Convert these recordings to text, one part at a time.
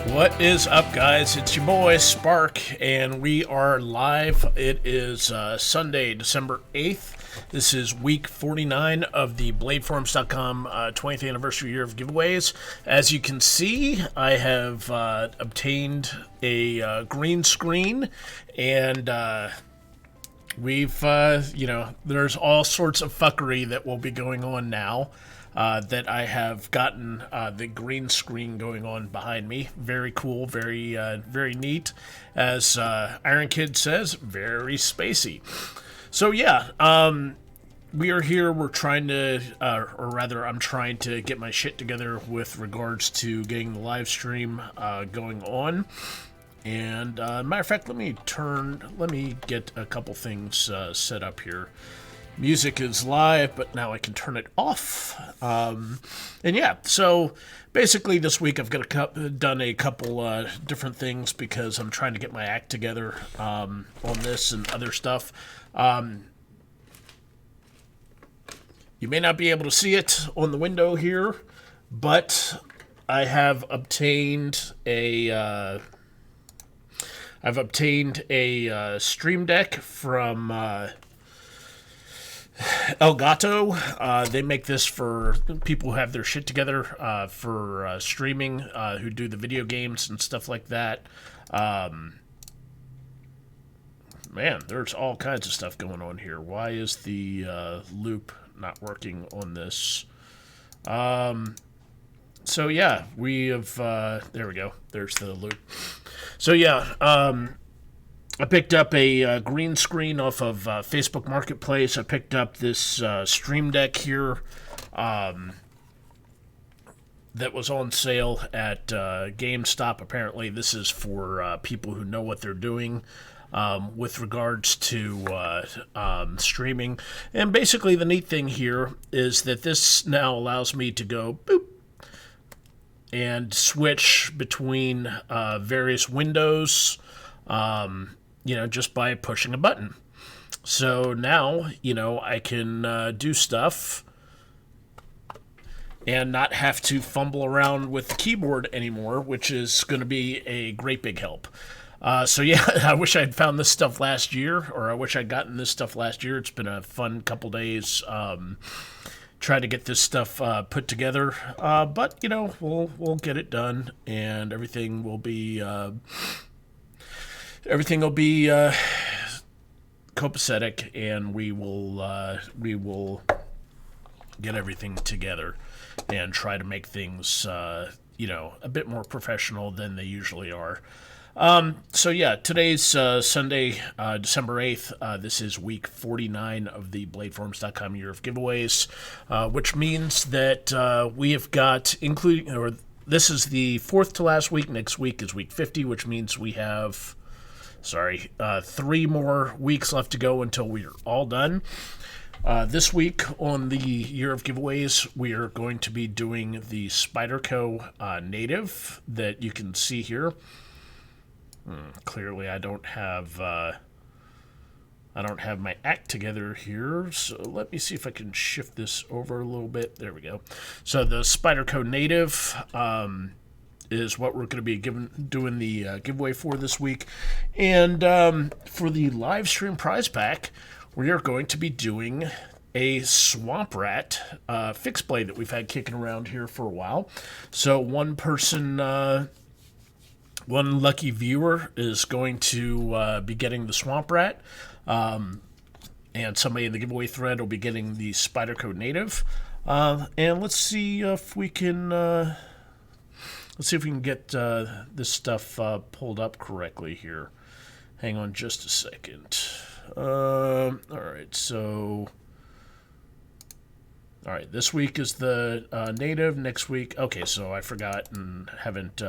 What is up, guys? It's your boy Spark, and we are live. It is Sunday, December 8th. This is week 49 of the BladeForums.com 20th anniversary year of giveaways. As you can see, I have obtained a green screen, and there's all sorts of fuckery that will be going on now. That I have gotten the green screen going on behind me. Very cool, very neat. As Iron Kid says, very spacey. So yeah, we are here. We're trying to, or rather, I'm trying to get my shit together with regards to getting the live stream going on. And matter of fact, let me get a couple things set up here. Music is live, but now I can turn it off. And yeah, so basically this week I've done a couple different things because I'm trying to get my act together on this and other stuff. You may not be able to see it on the window here, but I have obtained a Stream Deck from Elgato. They make this for people who have their shit together for streaming, who do the video games and stuff like that. Man, there's all kinds of stuff going on here. Why is the loop not working on this? So yeah, we have, there we go. There's the loop. So yeah, I picked up a green screen off of Facebook Marketplace. I picked up this Stream Deck here that was on sale at GameStop. Apparently, this is for people who know what they're doing with regards to streaming. And basically, the neat thing here is that this now allows me to go boop and switch between various windows. Just by pushing a button. So now, I can do stuff and not have to fumble around with the keyboard anymore, which is going to be a great big help. So yeah, I wish I'd found this stuff last year, or I wish I'd gotten this stuff last year. It's been a fun couple days trying to get this stuff put together. But, we'll get it done, and everything will be copacetic, and we will get everything together and try to make things a bit more professional than they usually are. So yeah, today's Sunday, December 8th. This is week 49 of the BladeForums.com year of giveaways, which means that we have got, this is the fourth to last week. Next week is week 50, which means we have 3 more weeks left to go until we are all done. This week on the year of giveaways, we are going to be doing the Spyderco Native that you can see here. Clearly, I don't have my act together here, so let me see if I can shift this over a little bit. There we go. So the Spyderco Native is what we're going to be doing the giveaway for this week. And for the live stream prize pack, we are going to be doing a Swamp Rat fixed blade that we've had kicking around here for a while. So one lucky viewer is going to be getting the Swamp Rat, and somebody in the giveaway thread will be getting the Spyderco Native. And let's see if we can... Let's see if we can get this stuff pulled up correctly here. Hang on just a second. All right, so... All right, this week is the native. Next week... Okay, so I forgot and haven't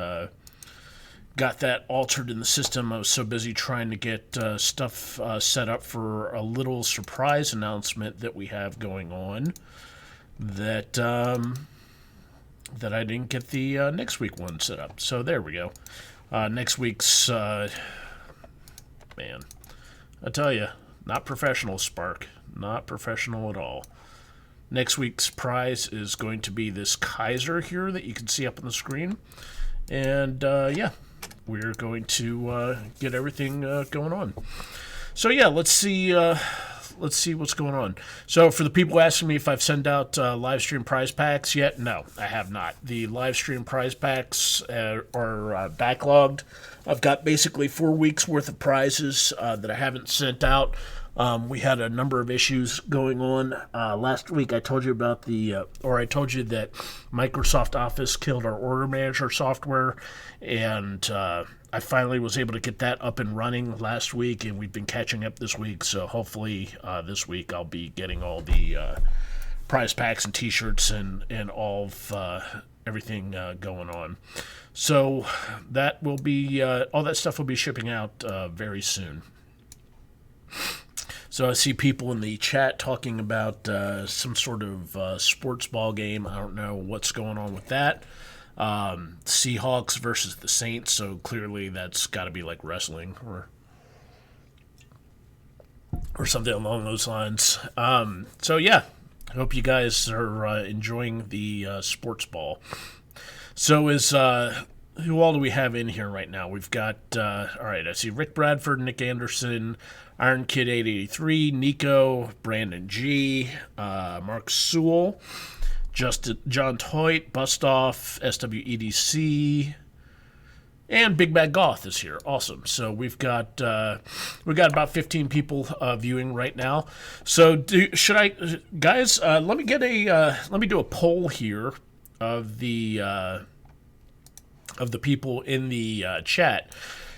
got that altered in the system. I was so busy trying to get stuff set up for a little surprise announcement that we have going on that... that I didn't get the next week one set up. So there we go. Next week's, man, I tell you, not professional, Spark. Not professional at all. Next week's prize is going to be this Kaiser here that you can see up on the screen. And yeah, we're going to get everything going on. So yeah, let's see what's going on. So for the people asking me if I've sent out live stream prize packs yet, no, I have not. The live stream prize packs are backlogged. I've got basically 4 weeks worth of prizes that I haven't sent out. We had a number of issues going on. Last week I told you about I told you that Microsoft Office killed our order manager software, and I finally was able to get that up and running last week, and we've been catching up this week, so hopefully this week I'll be getting all the prize packs and t-shirts and all of everything going on. So that will be, all that stuff will be shipping out very soon. So I see people in the chat talking about some sort of sports ball game. I don't know what's going on with that. Seahawks versus the Saints, so clearly that's got to be like wrestling or something along those lines. So yeah, I hope you guys are enjoying the sports ball. So who all do we have in here right now? We've got, all right, I see Rick Bradford, Nick Anderson, Iron Kid 883, Nico, Brandon G, Mark Sewell, John Toit, Bustoff, SWEDC, and Big Bad Goth is here. Awesome. So we've got about 15 people viewing right now. So should I, guys? Let me do a poll here of the people in the chat.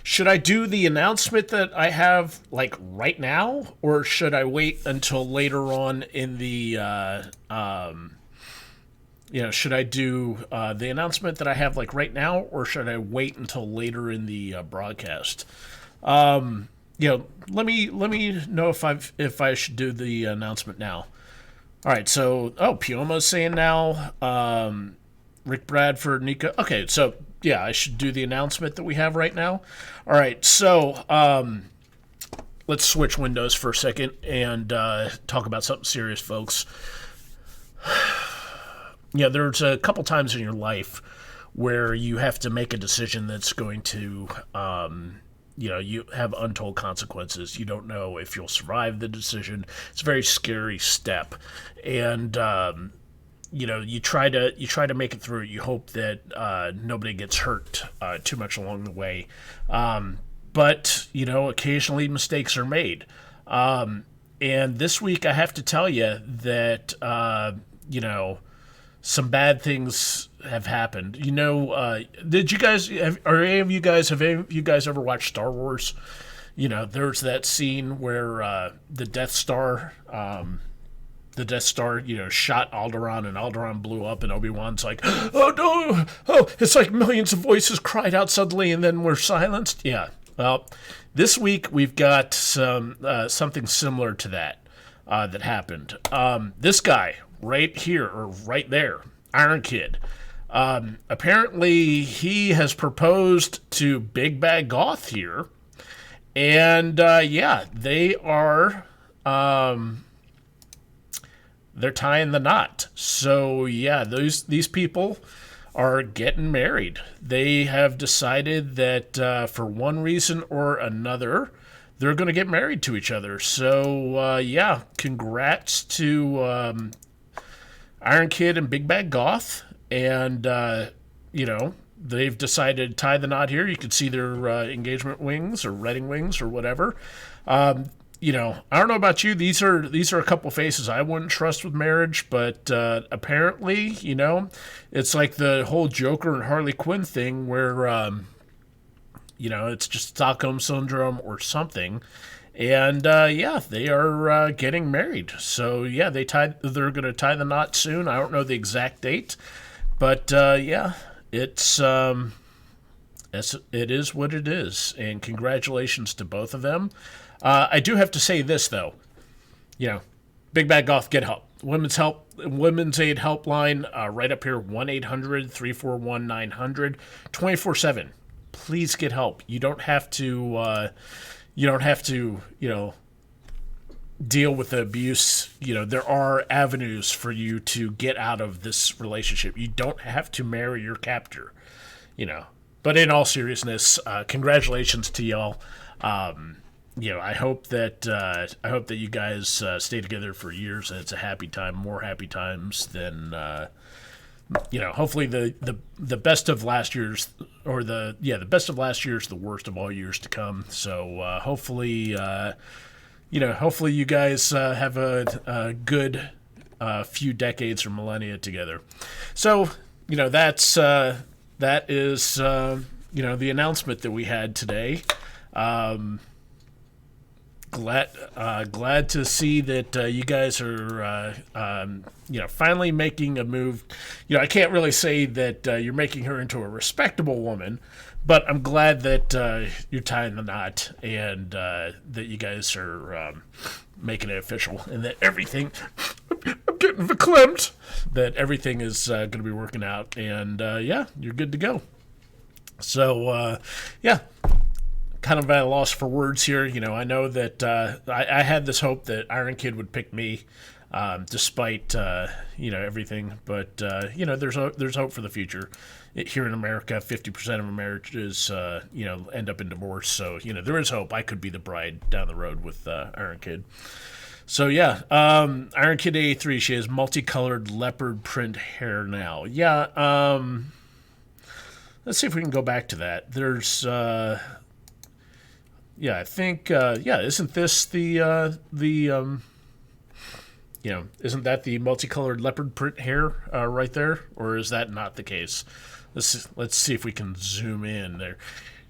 Should I do the announcement that I have like right now, or should I wait until later on in the should I do the announcement that I have like right now, or should I wait until later in the broadcast? Let me know if I should do the announcement now. All right, so Pioma's saying now, Rick Bradford, Nico. Okay, so yeah, I should do the announcement that we have right now. All right, so let's switch windows for a second and talk about something serious, folks. Yeah, there's a couple times in your life where you have to make a decision that's going to, you have untold consequences. You don't know if you'll survive the decision. It's a very scary step, and you try to make it through. You hope that nobody gets hurt too much along the way, but occasionally mistakes are made. And this week, I have to tell you that some bad things have happened. Did you guys? Have any of you guys ever watched Star Wars? There's that scene where the Death Star. The Death Star, shot Alderaan, and Alderaan blew up, and Obi-Wan's like, oh, no! Oh, it's like millions of voices cried out suddenly, and then were silenced. Yeah. Well, this week we've got something similar to that that happened. This guy right here, or right there, Iron Kid, apparently he has proposed to Big Bad Goth here, and they are... they're tying the knot. So yeah, these people are getting married. They have decided that for one reason or another, they're going to get married to each other. So congrats to Iron Kid and Big Bad Goth. And they've decided to tie the knot here. You can see their engagement rings or wedding rings or whatever. I don't know about you. These are a couple faces I wouldn't trust with marriage, but apparently, it's like the whole Joker and Harley Quinn thing where, it's just Stockholm Syndrome or something. And, they are getting married. So, yeah, they're going to tie the knot soon. I don't know the exact date, but, it's... it is what it is, and congratulations to both of them. I do have to say this, though. Big Bad Goth, get help. Women's Aid Helpline, right up here, 1-800-341-900, 24/7. Please get help. You don't have to, deal with the abuse. There are avenues for you to get out of this relationship. You don't have to marry your captor. But in all seriousness, congratulations to y'all. I hope that you guys stay together for years, and it's a happy time, more happy times than hopefully the best of last year's, or the best of last year's the worst of all years to come. So hopefully you guys have a good few decades or millennia together. So that is the announcement that we had today. Glad to see that you guys are finally making a move. I can't really say that you're making her into a respectable woman, but I'm glad that you're tying the knot, and that you guys are making it official, and that everything I'm getting verklempt, that everything is going to be working out, and you're good to go. So kind of at a loss for words here. I know that I had this hope that Iron Kid would pick me, despite everything. But there's hope for the future. Here in America, 50% of marriages end up in divorce. So there is hope. I could be the bride down the road with Iron Kid. So Iron Kid 83. She has multicolored leopard print hair now. Let's see if we can go back to that. There's I think, isn't this isn't that the multicolored leopard print hair right there? Or is that not the case? Let's see if we can zoom in there.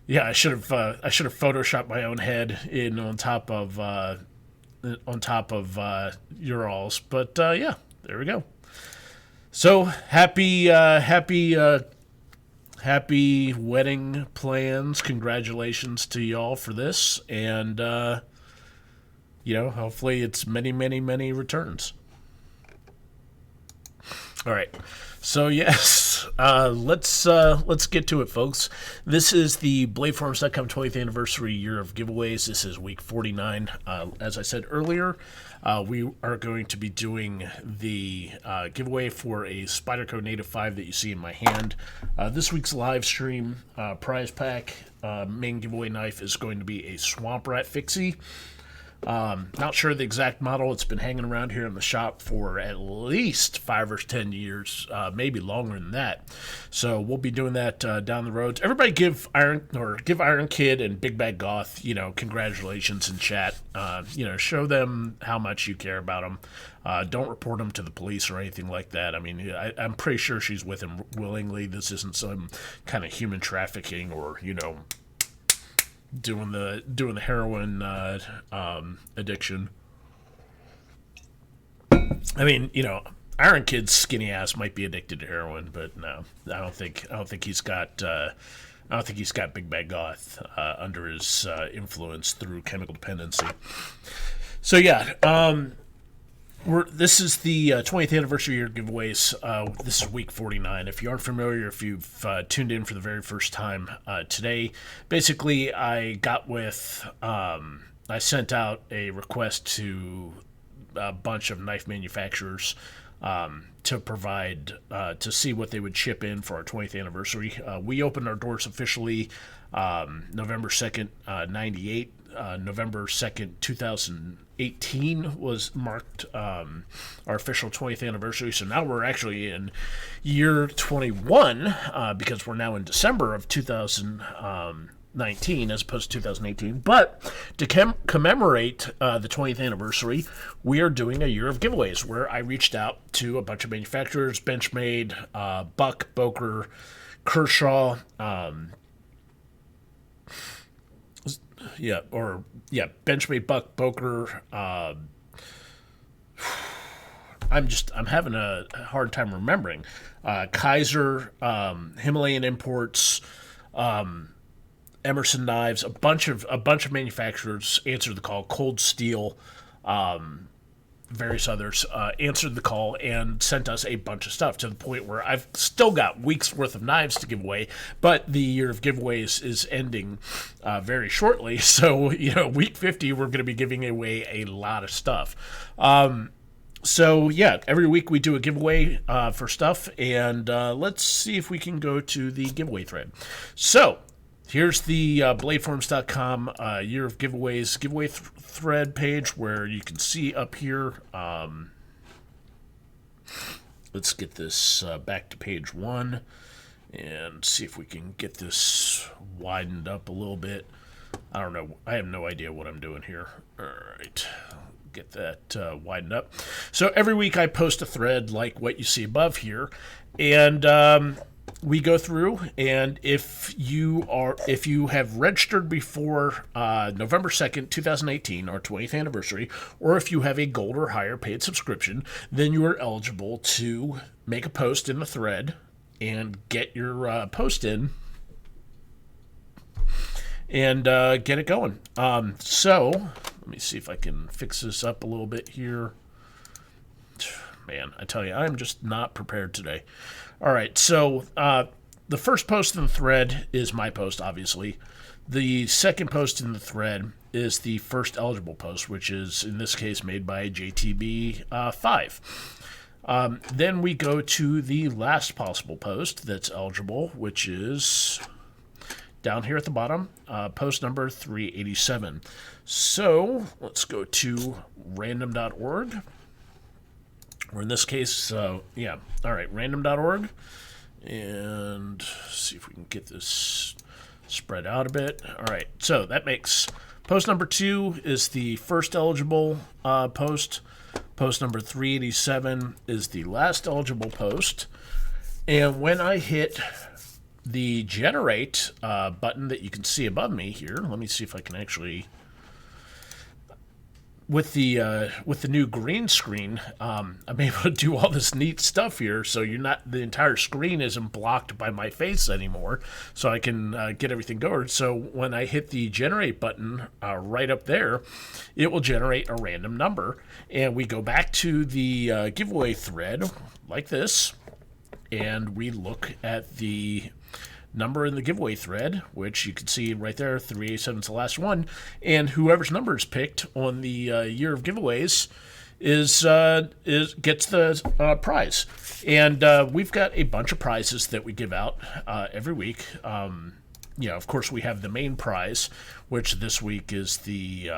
Yeah, I should have photoshopped my own head in on top of your all's, but there we go. So happy wedding plans. Congratulations to y'all for this. And, hopefully it's many, many, many returns. All right. So, yes, let's get to it, folks. This is the BladeForums.com 20th anniversary year of giveaways. This is week 49. As I said earlier, we are going to be doing the giveaway for a Spyderco Native 5 that you see in my hand. This week's live stream prize pack main giveaway knife is going to be a Swamp Rat Fixie. Not sure the exact model. It's been hanging around here in the shop for at least 5 or 10 years, maybe longer than that. So we'll be doing that down the road. Everybody give Iron Kid and Big Bad Goth, congratulations in chat. Show them how much you care about them. Don't report them to the police or anything like that. I mean, I'm pretty sure she's with him willingly. This isn't some kind of human trafficking or, doing the heroin addiction. I mean, Iron Kid's skinny ass might be addicted to heroin, but no, I don't think he's got Big Bad Goth under his influence through chemical dependency. So this is the 20th anniversary year giveaways. This is week 49. If you aren't familiar, if you've tuned in for the very first time today, basically I sent out a request to a bunch of knife manufacturers to provide, to see what they would ship in for our 20th anniversary. We opened our doors officially November 2nd, 98. November 2nd, 2018 was marked our official 20th anniversary. So now we're actually in year 21 because we're now in December of 2019 as opposed to 2018. But to commemorate the 20th anniversary, we are doing a year of giveaways where I reached out to a bunch of manufacturers, Benchmade, Buck, Boker, Kershaw, Benchmade, Buck, Boker. I'm having a hard time remembering. Kaiser, Himalayan Imports, Emerson Knives, a bunch of manufacturers answered the call. Cold Steel, various others answered the call and sent us a bunch of stuff to the point where I've still got weeks worth of knives to give away, but the year of giveaways is ending very shortly. So, week 50, we're going to be giving away a lot of stuff. So yeah, every week we do a giveaway for stuff, and let's see if we can go to the giveaway thread. So here's the bladeforms.com year of giveaways giveaway thread page, where you can see up here. Let's get this back to page 1 and see if we can get this widened up a little bit. I don't know. I have no idea what I'm doing here. All right. Get that widened up. So every week I post a thread like what you see above here, and we go through, and if you have registered before November 2nd, 2018, our 20th anniversary, or if you have a gold or higher paid subscription, then you are eligible to make a post in the thread and get your post in and get it going. So let me see if I can fix this up a little bit here. Man, I tell you, I'm just not prepared today. All right, so the first post in the thread is my post, obviously. The second post in the thread is the first eligible post, which is, in this case, made by JTB5. Then we go to the last possible post that's eligible, which is down here at the bottom, post number 387. So let's go to random.org, or in this case, yeah, all right, random.org, and see if we can get this spread out a bit. All right, so that makes post number 2 is the first eligible post. Post number 387 is the last eligible post. And when I hit the generate button that you can see above me here, let me see if I can actually, with the new green screen, I'm able to do all this neat stuff here. So the entire screen isn't blocked by my face anymore. So I can get everything going. So when I hit the generate button right up there, it will generate a random number, and we go back to the giveaway thread like this, and we look at the number in the giveaway thread, which you can see right there, 387 is the last one, and whoever's number is picked on the year of giveaways gets the prize. And we've got a bunch of prizes that we give out every week. Of course, we have the main prize, which this week is the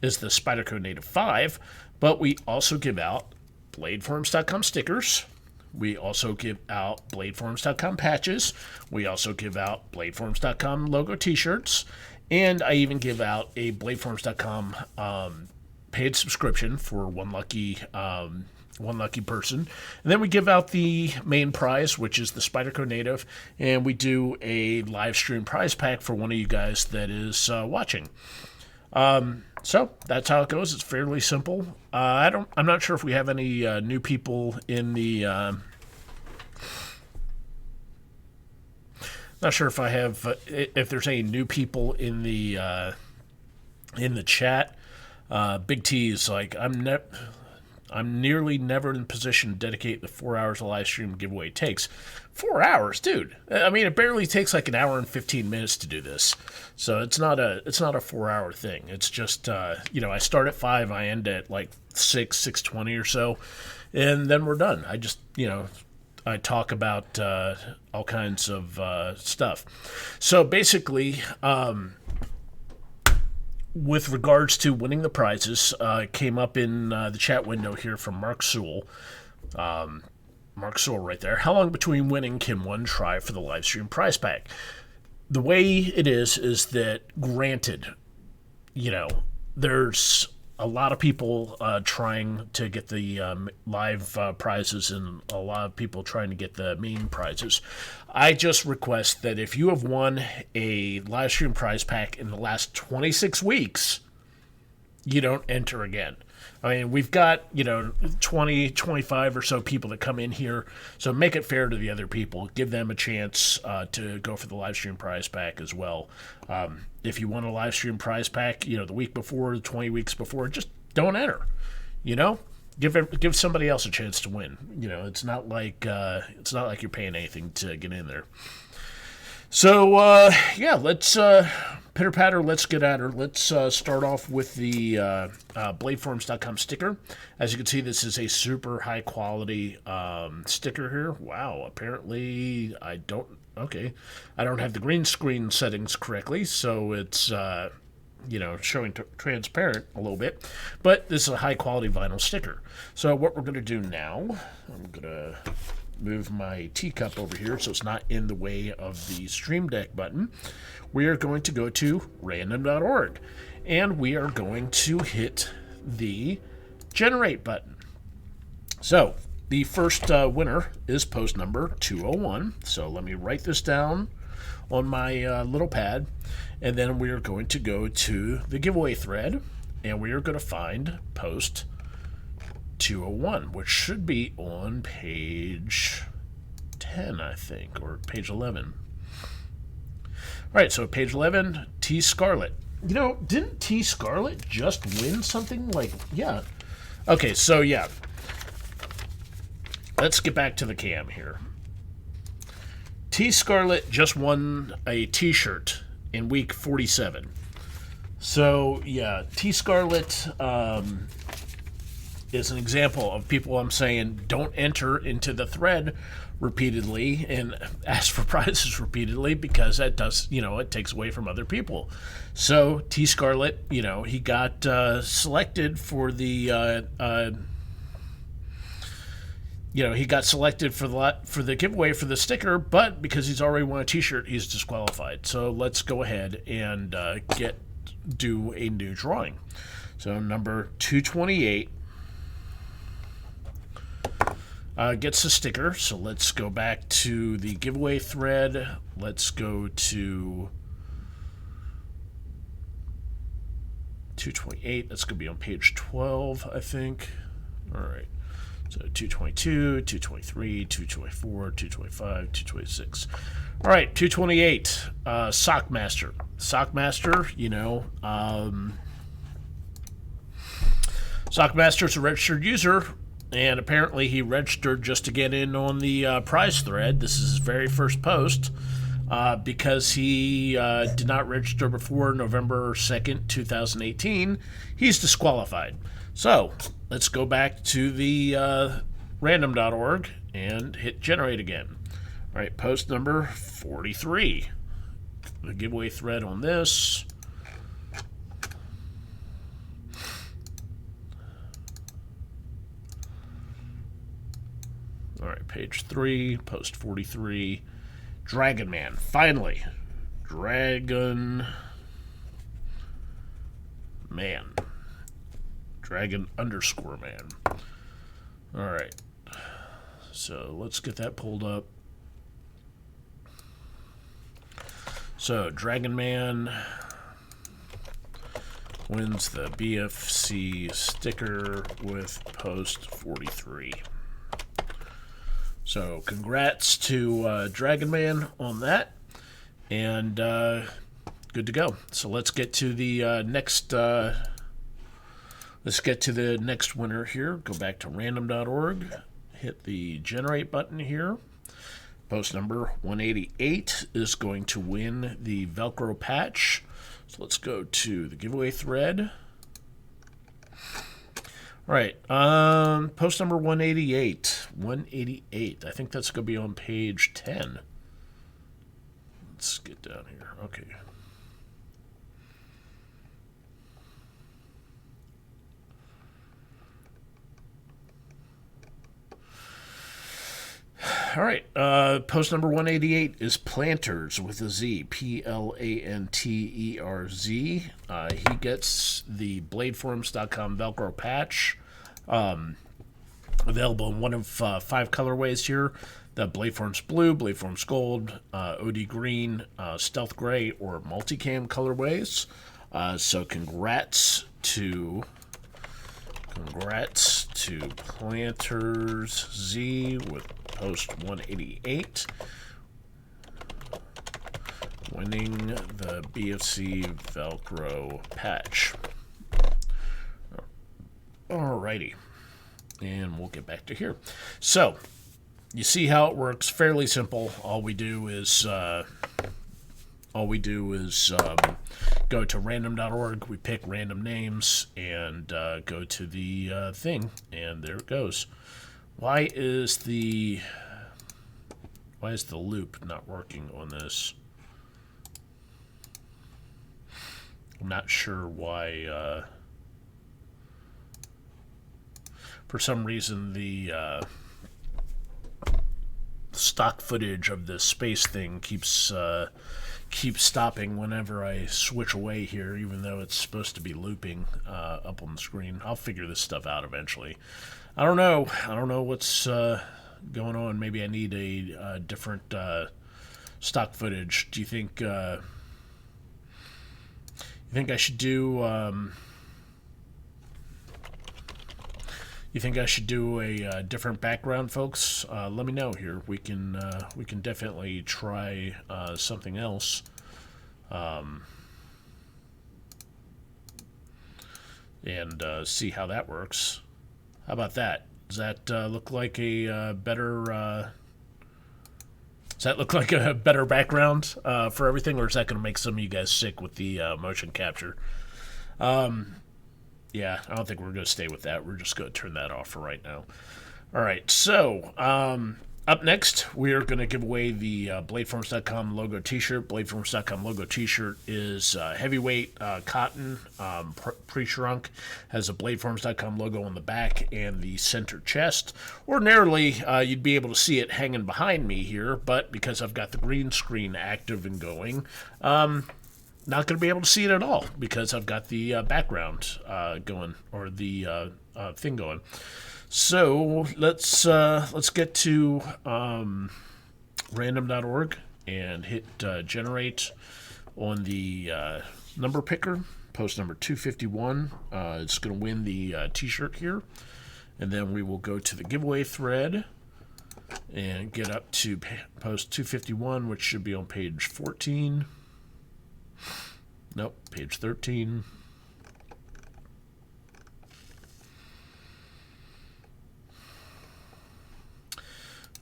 Spyderco Native 5, but we also give out bladeforms.com stickers. We also give out bladeforms.com patches. We also give out bladeforms.com logo t-shirts. And I even give out a bladeforms.com paid subscription for one lucky person. And then we give out the main prize, which is the Spyderco Native. And we do a live stream prize pack for one of you guys that is watching. So that's how it goes. It's fairly simple. I'm not sure if we have any new people in the. Not sure if I have if there's any new people in the chat. Big T is like, I'm nearly never in position to dedicate the 4 hours a live stream giveaway takes. 4 hours, dude. I mean, it barely takes like an hour and 15 minutes to do this. So it's not a 4 hour thing. It's just, I start at 5, I end at like 6:20 or so, and then we're done. I just, I talk about all kinds of stuff. So basically, with regards to winning the prizes, came up in the chat window here from Mark Sewell. Mark Sewell right there. How long between winning can one try for the live stream prize pack? The way it is that, granted, there's a lot of people trying to get the live prizes, and a lot of people trying to get the main prizes. I just request that if you have won a live stream prize pack in the last 26 weeks, you don't enter again. I mean, we've got, 20, 25 or so people that come in here, so make it fair to the other people. Give them a chance to go for the live stream prize pack as well. If you want a live stream prize pack, the week before, 20 weeks before, just don't enter. Give somebody else a chance to win. It's not like you're paying anything to get in there. So let's pitter patter, let's get at her. Let's start off with the bladeforms.com sticker. As you can see, this is a super high quality sticker here. Wow, apparently I don't have the green screen settings correctly, so it's showing transparent a little bit, but this is a high quality vinyl sticker. So what we're going to do now, I'm going to move my teacup over here so it's not in the way of the Stream Deck button. We are going to go to random.org and we are going to hit the generate button. So the first winner is post number 201. So let me write this down on my little pad, and then we are going to go to the giveaway thread and we are going to find post 201, which should be on page 10, I think, or page 11. All right, so page 11, T Scarlet. You know, didn't T Scarlet just win something? Like, yeah. Okay, so yeah. Let's get back to the cam here. T Scarlet just won a t-shirt in week 47. So, yeah, T Scarlet is an example of people I'm saying don't enter into the thread repeatedly and ask for prizes repeatedly, because that does, it takes away from other people. So T Scarlet, he got selected for the he got selected for the giveaway for the sticker, but because he's already won a t-shirt, he's disqualified. So let's go ahead and do a new drawing. So number 228 gets a sticker. So let's go back to the giveaway thread. Let's go to 228. That's going to be on page 12, I think. All right. So 222, 223, 224, 225, 226. All right, 228, Sockmaster. Sockmaster, Sockmaster's a registered user, and apparently he registered just to get in on the prize thread. This is his very first post, because he did not register before November 2nd, 2018. He's disqualified. So let's go back to the random.org and hit generate again. All right, post number 43. The giveaway thread on this. All right, page 3, post 43. Dragon Man, finally. Dragon Man. Dragon _ man. All right. So let's get that pulled up. So Dragon Man wins the BFC sticker with post 43. So congrats to Dragon Man on that, and good to go. So let's get to the next. Let's get to the next winner here. Go back to random.org, hit the generate button here. Post number 188 is going to win the Velcro patch. So let's go to the giveaway thread. All right, post number 188. 188. I think that's going to be on page 10. Let's get down here. Okay. All right, post number 188 is Planters with a Z, Planterz. He gets the bladeforms.com Velcro patch, available in one of 5 colorways here: the Bladeforms Blue, Bladeforms Gold, OD Green, Stealth Gray, or Multicam colorways. So congrats to Planterz Z with post 188, winning the BFC Velcro patch. Alrighty, and we'll get back to here. So you see how it works. Fairly simple. All we do is all we do is go to random.org, we pick random names, and go to the thing, and there it goes. Why is the loop not working on this? I'm not sure why. For some reason, the stock footage of the space thing keeps stopping whenever I switch away here, even though it's supposed to be looping up on the screen. I'll figure this stuff out eventually. I don't know what's going on. Maybe I need a different stock footage. Do you think I should do? You think I should do a different background, folks? Let me know here. We can definitely try something else. And see how that works. How about that? Does that look like a better? Does that look like a better background for everything, or is that going to make some of you guys sick with the motion capture? Yeah, I don't think we're going to stay with that. We're just going to turn that off for right now. All right, so up next, we're going to give away the BladeForms.com logo t-shirt. BladeForms.com logo t-shirt is heavyweight cotton, pre-shrunk, has a BladeForms.com logo on the back and the center chest. Ordinarily, you'd be able to see it hanging behind me here, but because I've got the green screen active and going, not going to be able to see it at all because I've got the background going, or the thing going. So let's get to random.org and hit generate on the number picker, post number 251. It's going to win the t-shirt here, and then we will go to the giveaway thread and get up to post 251, which should be on page 14. Nope, page 13.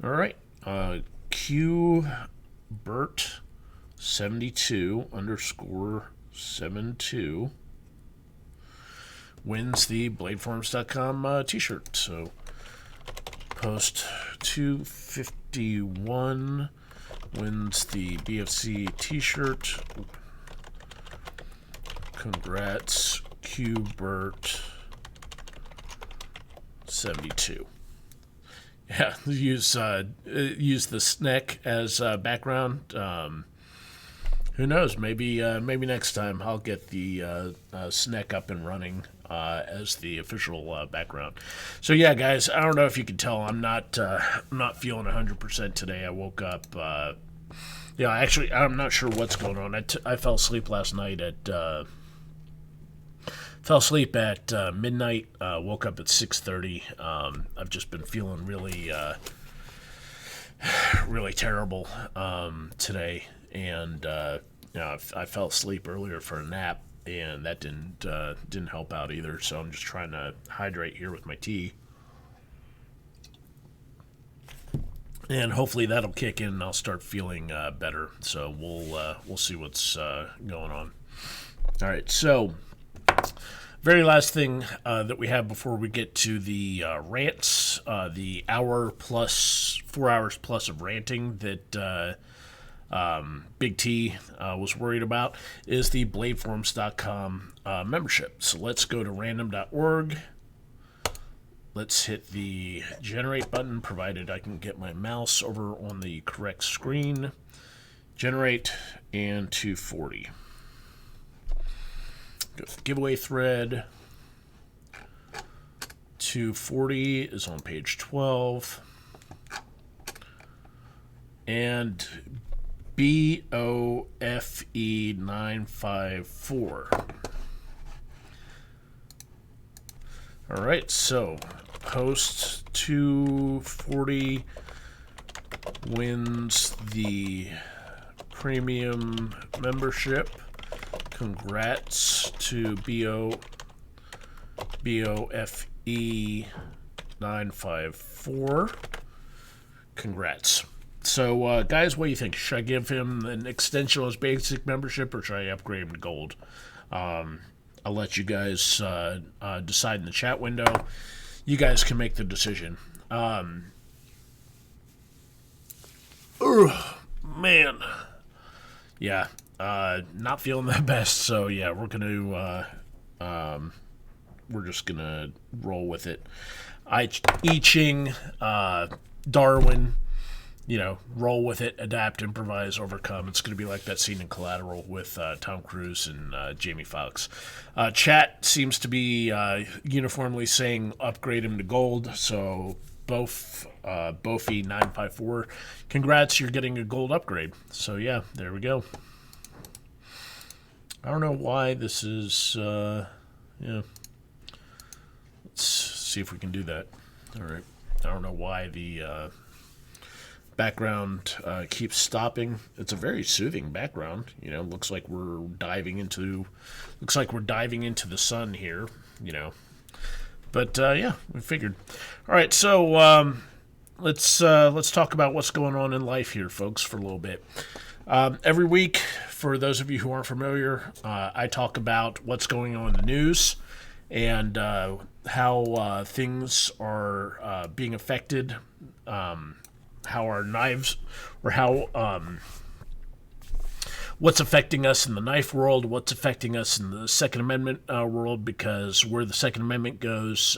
All right, QBert72_72 wins the BladeForms.com t-shirt. So post 251 wins the BFC t-shirt. Congrats, QBert72. Yeah, use the snack as background. Who knows? Maybe next time I'll get the snack up and running as the official background. So yeah, guys, I don't know if you can tell, I'm not feeling 100% today. I woke up. Actually, I'm not sure what's going on. I fell asleep last night at. Fell asleep at midnight, woke up at 6:30. I've just been feeling really terrible today, and I fell asleep earlier for a nap, and that didn't help out either. So I'm just trying to hydrate here with my tea, and hopefully that'll kick in and I'll start feeling better. So we'll see what's going on. All right, so. Very last thing that we have before we get to the rants, the 4 hours plus of ranting that Big T was worried about, is the BladeForms.com membership. So let's go to random.org. Let's hit the generate button, provided I can get my mouse over on the correct screen. Generate and 240. Go to the giveaway thread. 240 is on page 12. And BOFE 954. All right, so post 240 wins the premium membership. Congrats to BOFE 954. Congrats. So, guys, what do you think? Should I give him an extension on his basic membership, or should I upgrade him to gold? I'll let you guys decide in the chat window. You guys can make the decision. Man. Yeah, not feeling the best, so yeah, we're just gonna roll with it. I Ching, Darwin, roll with it, adapt, improvise, overcome. It's gonna be like that scene in Collateral with Tom Cruise and Jamie Foxx. Chat seems to be uniformly saying upgrade him to gold, so Bofi954, congrats, you're getting a gold upgrade. So yeah, there we go. I don't know why this is, yeah. Let's see if we can do that. All right. I don't know why the background keeps stopping. It's a very soothing background. Looks like we're diving into the sun here. But yeah, we figured. All right, so let's talk about what's going on in life here, folks, for a little bit. Every week, for those of you who aren't familiar, I talk about what's going on in the news and how things are being affected, how our knives, or how what's affecting us in the knife world, what's affecting us in the Second Amendment world, because where the Second Amendment goes,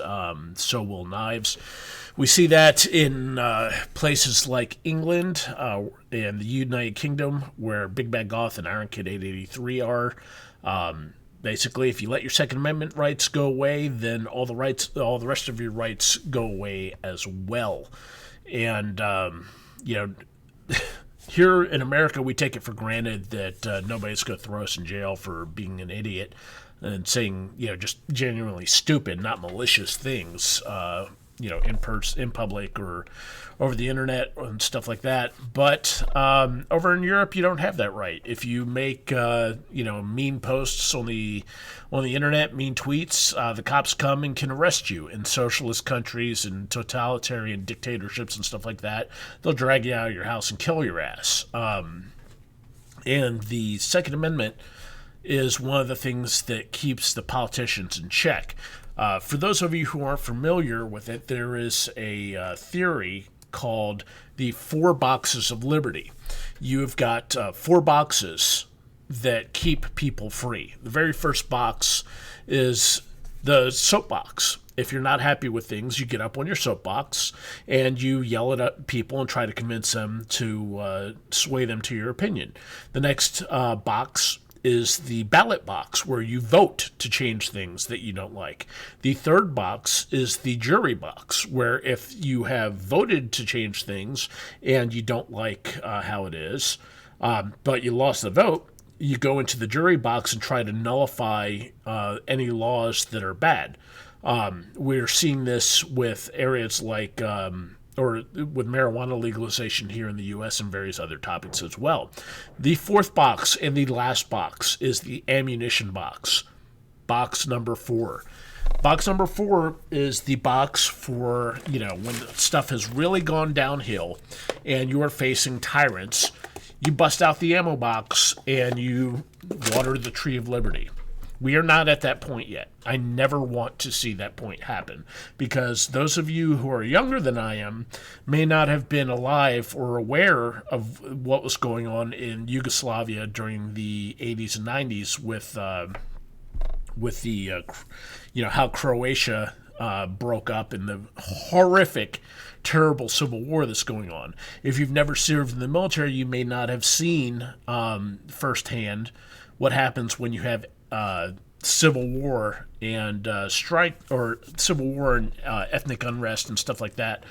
so will knives. We see that in places like England and the United Kingdom, where Big Bad Goth and Iron Kid 883 are. Basically, if you let your Second Amendment rights go away, then all the rest of your rights go away as well. And here in America, we take it for granted that nobody's going to throw us in jail for being an idiot and saying, just genuinely stupid, not malicious things, in public or over the internet and stuff like that. But over in Europe, you don't have that right. If you make mean posts on the internet, mean tweets, the cops come and can arrest you. In socialist countries and totalitarian dictatorships and stuff like that, they'll drag you out of your house and kill your ass. And the Second Amendment is one of the things that keeps the politicians in check. For those of you who aren't familiar with it, there is a theory called the 4 boxes of liberty. You've got 4 boxes that keep people free. The very first box is the soapbox. If you're not happy with things, you get up on your soapbox and you yell at people and try to convince them to sway them to your opinion. The next box is the ballot box, where you vote to change things that you don't like. The third box is the jury box, where if you have voted to change things and you don't like how it is, but you lost the vote, you go into the jury box and try to nullify any laws that are bad. We're seeing this with areas like or with marijuana legalization here in the U.S. and various other topics as well. The fourth box and the last box is the ammunition box, box number 4. Box number 4 is the box for, when stuff has really gone downhill and you are facing tyrants, you bust out the ammo box and you water the Tree of Liberty. We are not at that point yet. I never want to see that point happen, because those of you who are younger than I am may not have been alive or aware of what was going on in Yugoslavia during the 80s and 90s with the how Croatia broke up in the horrific, terrible civil war that's going on. If you've never served in the military, you may not have seen firsthand what happens when you have civil war and civil war and ethnic unrest and stuff like that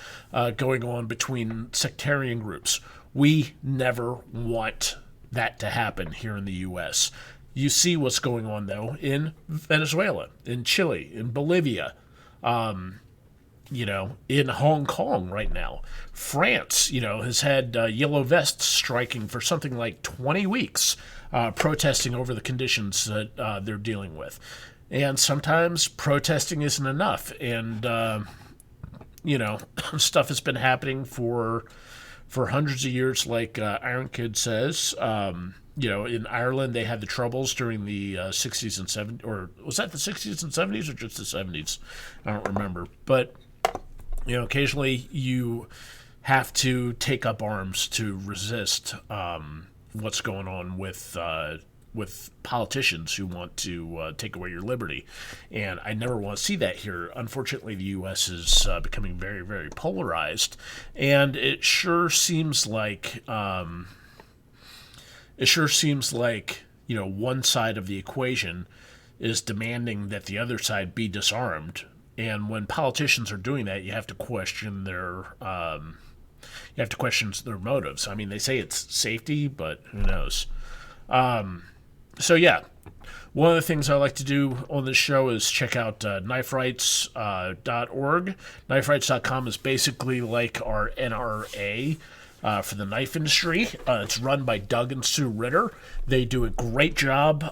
going on between sectarian groups. We never want that to happen here in the U.S. You see what's going on, though, in Venezuela, in Chile, in Bolivia, in Hong Kong right now. France, has had yellow vests striking for something like 20 weeks, protesting over the conditions that they're dealing with. And sometimes protesting isn't enough. And, stuff has been happening for for hundreds of years, like Iron Kid says. In Ireland, they had the Troubles during the 60s and 70s, or was that the 60s and 70s or just the 70s? I don't remember. But, occasionally you have to take up arms to resist what's going on with politicians who want to take away your liberty. And I never want to see that here. Unfortunately, the U.S. is becoming very, very polarized. And it sure seems like... one side of the equation is demanding that the other side be disarmed. And when politicians are doing that, you have to question their motives. I mean, they say it's safety, but who knows? So yeah, one of the things I like to do on this show is check out kniferights.org. Kniferights.com is basically like our NRA. For the knife industry. It's run by Doug and Sue Ritter. They do a great job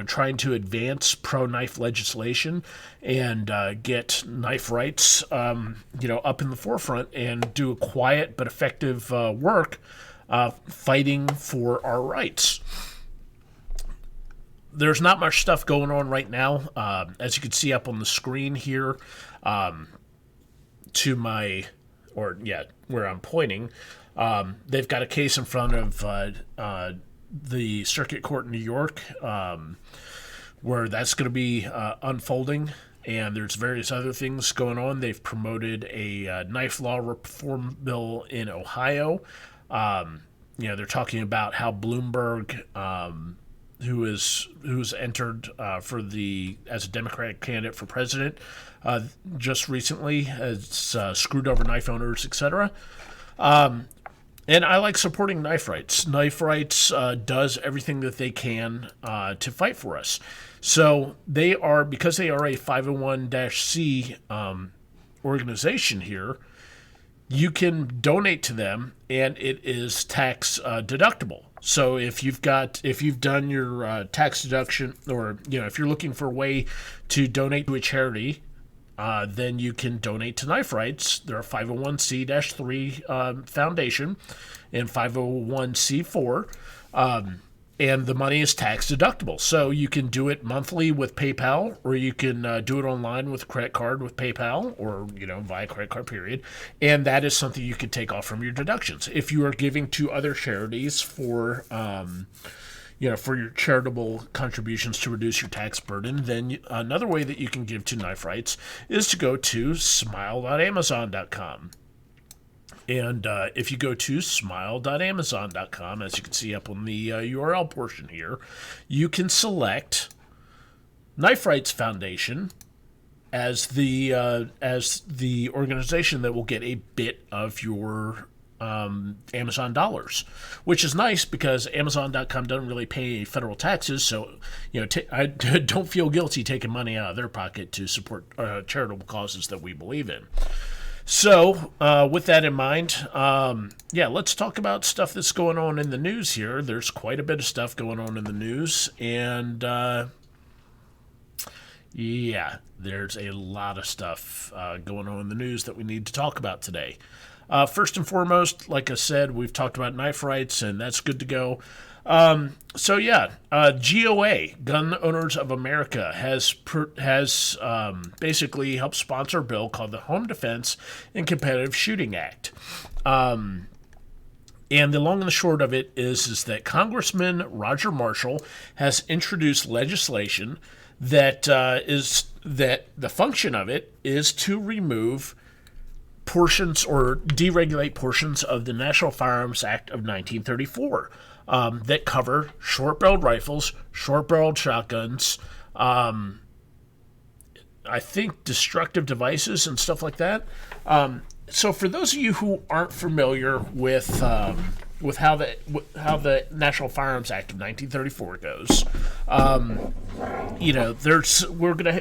trying to advance pro-knife legislation and get knife rights, up in the forefront and do a quiet but effective work fighting for our rights. There's not much stuff going on right now. As you can see up on the screen here, where I'm pointing, they've got a case in front of the Circuit Court in New York, where that's going to be unfolding, and there's various other things going on. They've promoted a knife law reform bill in Ohio. They're talking about how Bloomberg, who's entered as a Democratic candidate for president just recently, has screwed over knife owners, etc. And I like supporting knife rights. Knife rights does everything that they can to fight for us. So because they are a 501c organization here, you can donate to them, and it is tax deductible. So if you've done your tax deduction, or if you're looking for a way to donate to a charity, then you can donate to Knife Rights. They're a 501c-3 foundation and 501c4. And the money is tax deductible. So you can do it monthly with PayPal, or you can do it online with a credit card with PayPal, or, via credit card, period. And that is something you can take off from your deductions. If you are giving to other charities for your charitable contributions to reduce your tax burden, then another way that you can give to Knife Rights is to go to smile.amazon.com. And if you go to smile.amazon.com, as you can see up on the URL portion here, you can select Knife Rights Foundation as the organization that will get a bit of your Amazon dollars, which is nice because Amazon.com doesn't really pay any federal taxes, so I don't feel guilty taking money out of their pocket to support charitable causes that we believe in. So, with that in mind, let's talk about stuff that's going on in the news here. There's quite a bit of stuff going on in the news, and there's a lot of stuff going on in the news that we need to talk about today. First and foremost, like I said, we've talked about knife rights, and that's good to go. GOA, Gun Owners of America, has basically helped sponsor a bill called the Home Defense and Competitive Shooting Act. And the long and the short of it is that Congressman Roger Marshall has introduced legislation that the function of it is to remove portions or deregulate portions of the National Firearms Act of 1934 that cover short-barreled rifles, short-barreled shotguns, I think destructive devices and stuff like that. So for those of you who aren't familiar with how the National Firearms Act of 1934 goes,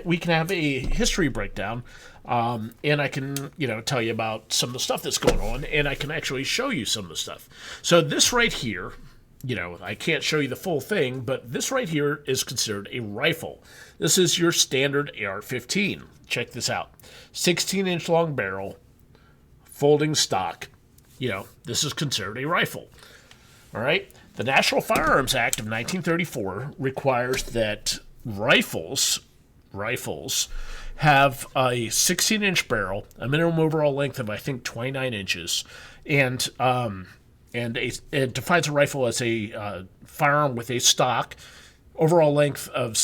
we can have a history breakdown. And I can, tell you about some of the stuff that's going on, and I can actually show you some of the stuff. So this right here, I can't show you the full thing, but this right here is considered a rifle. This is your standard AR-15. Check this out. 16-inch long barrel, folding stock, this is considered a rifle. All right? The National Firearms Act of 1934 requires that rifles have a 16-inch barrel, a minimum overall length of, I think, 29 inches, and it defines a rifle as a firearm with a stock, overall length of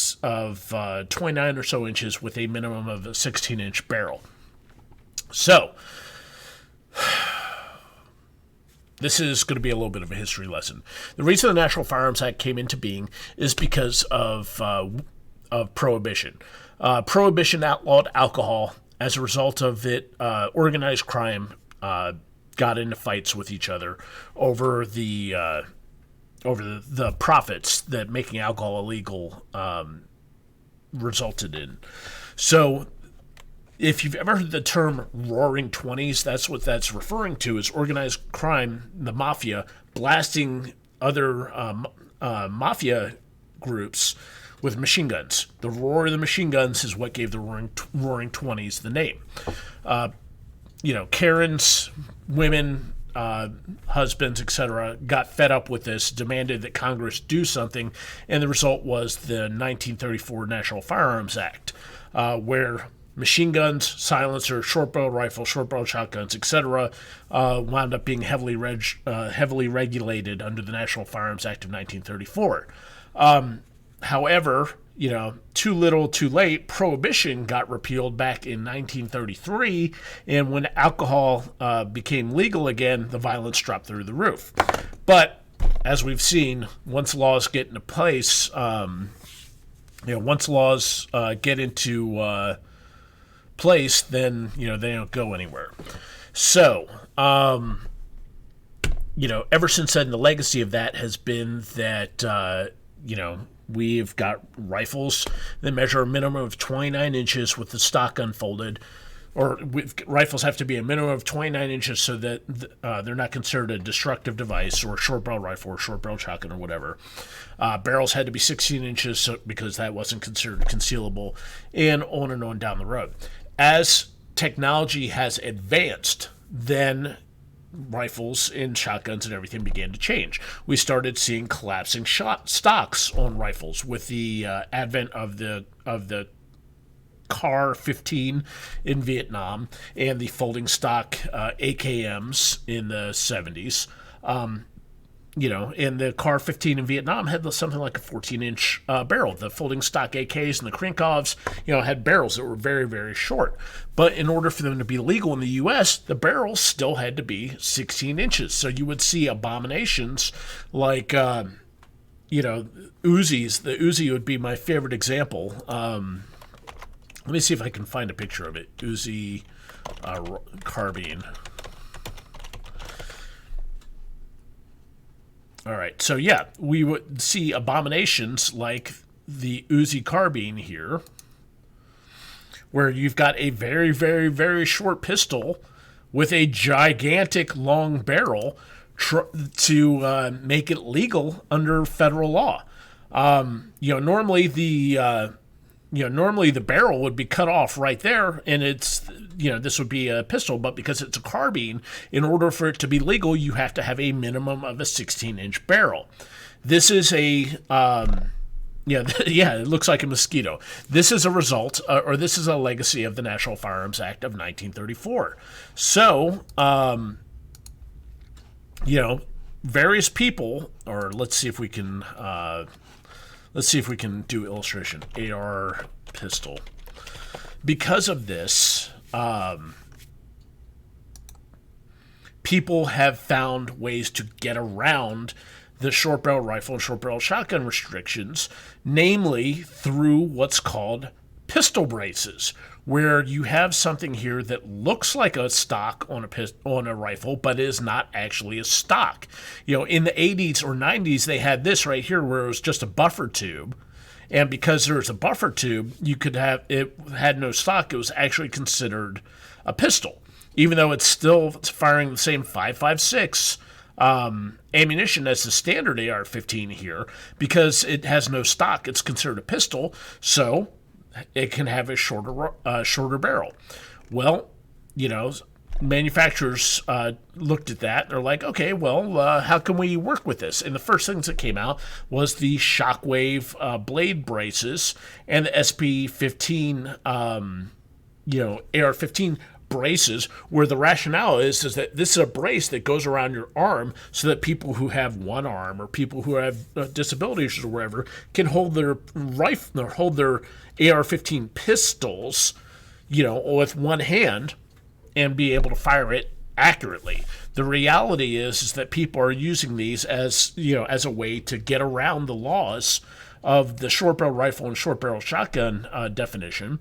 29 or so inches with a minimum of a 16-inch barrel. So, this is going to be a little bit of a history lesson. The reason the National Firearms Act came into being is because of Prohibition. Prohibition outlawed alcohol. As a result of it, organized crime got into fights with each other over the profits that making alcohol illegal resulted in. So, if you've ever heard the term Roaring Twenties, that's what that's referring to, is organized crime, the mafia, blasting other mafia groups with machine guns. The roar of the machine guns is what gave the Roaring Twenties the name. Karens, women, husbands, etc., got fed up with this, demanded that Congress do something, and the result was the 1934 National Firearms Act, where machine guns, silencers, short-barrel rifles, short-barrel shotguns, etc., wound up being heavily regulated under the National Firearms Act of 1934. However, too little, too late, Prohibition got repealed back in 1933, and when alcohol became legal again, the violence dropped through the roof. But, as we've seen, once laws get into place, once laws get into place, then, they don't go anywhere. So, ever since then, the legacy of that has been that, we've got rifles that measure a minimum of 29 inches with the stock unfolded, or rifles have to be a minimum of 29 inches so that they're not considered a destructive device, or a short-barrel rifle or short-barrel shotgun or whatever. Barrels had to be 16 inches because that wasn't considered concealable, and on down the road. As technology has advanced, then rifles and shotguns and everything began to change. We started seeing collapsing stocks on rifles with the advent of the CAR 15 in Vietnam and the folding stock AKMs in the 70s. And the CAR 15 in Vietnam had something like a 14-inch barrel. The folding stock AKs and the Krinkovs, had barrels that were very, very short. But in order for them to be legal in the U.S., the barrels still had to be 16 inches. So you would see abominations like, Uzis. The Uzi would be my favorite example. Let me see if I can find a picture of it. Uzi carbine. All right, so yeah, we would see abominations like the Uzi carbine here, where you've got a very, very, very short pistol with a gigantic long barrel to make it legal under federal law. Normally the barrel would be cut off right there, and this would be a pistol, but because it's a carbine, in order for it to be legal, you have to have a minimum of a 16-inch barrel. This is it looks like a mosquito. This is a result, or this is a legacy of the National Firearms Act of 1934. So, various people, or let's see if we can do illustration. AR pistol. Because of this, people have found ways to get around the short barrel rifle and short barrel shotgun restrictions, namely through what's called pistol braces, where you have something here that looks like a stock on a rifle, but is not actually a stock. In the 80s or 90s, they had this right here where it was just a buffer tube. And because there was a buffer tube, it had no stock. It was actually considered a pistol, even though it's still firing the same 5.56 ammunition as the standard AR-15 here. Because it has no stock, it's considered a pistol, so it can have a shorter barrel. Well, manufacturers looked at that. They're like, okay, well, how can we work with this? And the first things that came out was the Shockwave blade braces and the SP15, AR-15 braces, where the rationale is that this is a brace that goes around your arm so that people who have one arm or people who have disabilities or whatever can hold their rifle or hold their AR-15 pistols, with one hand and be able to fire it accurately. The reality is that people are using these as a way to get around the laws of the short barrel rifle and short barrel shotgun definition.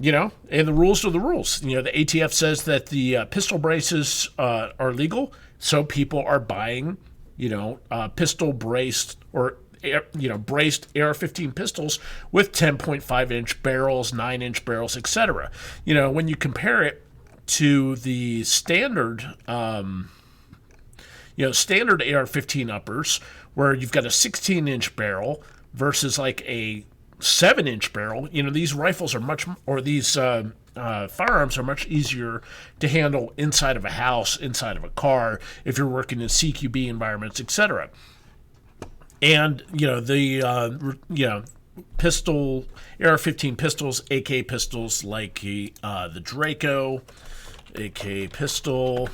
And the rules are the rules. The ATF says that the pistol braces are legal, so people are buying, pistol braced or braced AR-15 pistols with 10.5-inch barrels, 9-inch barrels, etc. When you compare it to the standard, standard AR-15 uppers, where you've got a 16-inch barrel versus like a 7-inch barrel, these rifles are these firearms are much easier to handle inside of a house, inside of a car, if you're working in CQB environments, etc. And pistol AR-15 pistols, AK pistols like the Draco, AK pistol,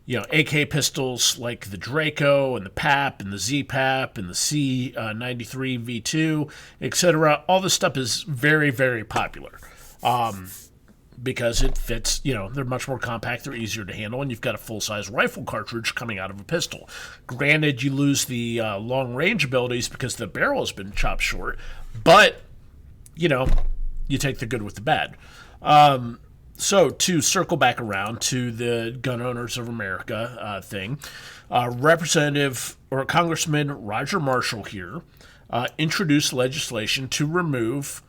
AK pistols like the Draco and the PAP and the Z-PAP and the C93 V2, etc. All this stuff is very, very popular because it fits, they're much more compact, they're easier to handle, and you've got a full-size rifle cartridge coming out of a pistol. Granted, you lose the long-range abilities because the barrel has been chopped short, but, you take the good with the bad. So to circle back around to the Gun Owners of America thing, Representative or Congressman Roger Marshall here introduced legislation to remove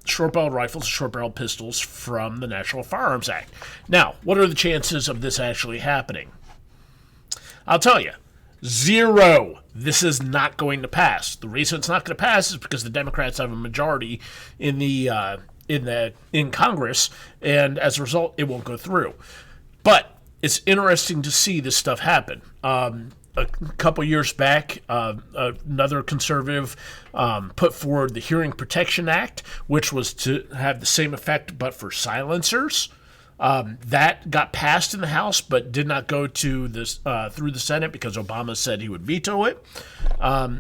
short-barreled rifles and short-barreled pistols from the National Firearms Act. Now, what are the chances of this actually happening? I'll tell you, 0. This is not going to pass. The reason it's not going to pass is because the Democrats have a majority in Congress, and as a result, it won't go through. But it's interesting to see this stuff happen. A couple years back, another conservative put forward the Hearing Protection Act, which was to have the same effect but for silencers. That got passed in the House, but did not go to this through the Senate because Obama said he would veto it.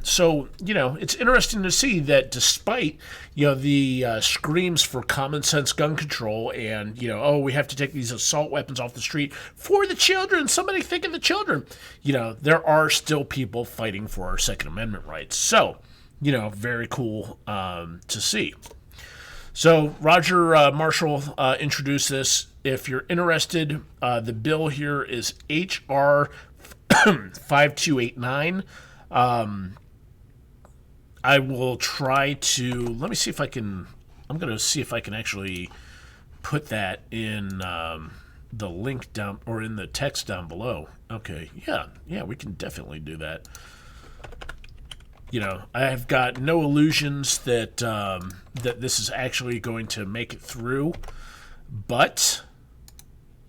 So it's interesting to see that despite the screams for common sense gun control and we have to take these assault weapons off the street for the children. Somebody think of the children. There are still people fighting for our Second Amendment rights. So very cool to see. So Roger Marshall introduced this. If you're interested, the bill here is H.R. 5289. I will try to, let me see if I can, I'm going to see if I can actually put that in the link down, or in the text down below. Okay, yeah, we can definitely do that. I have got no illusions that that this is actually going to make it through, but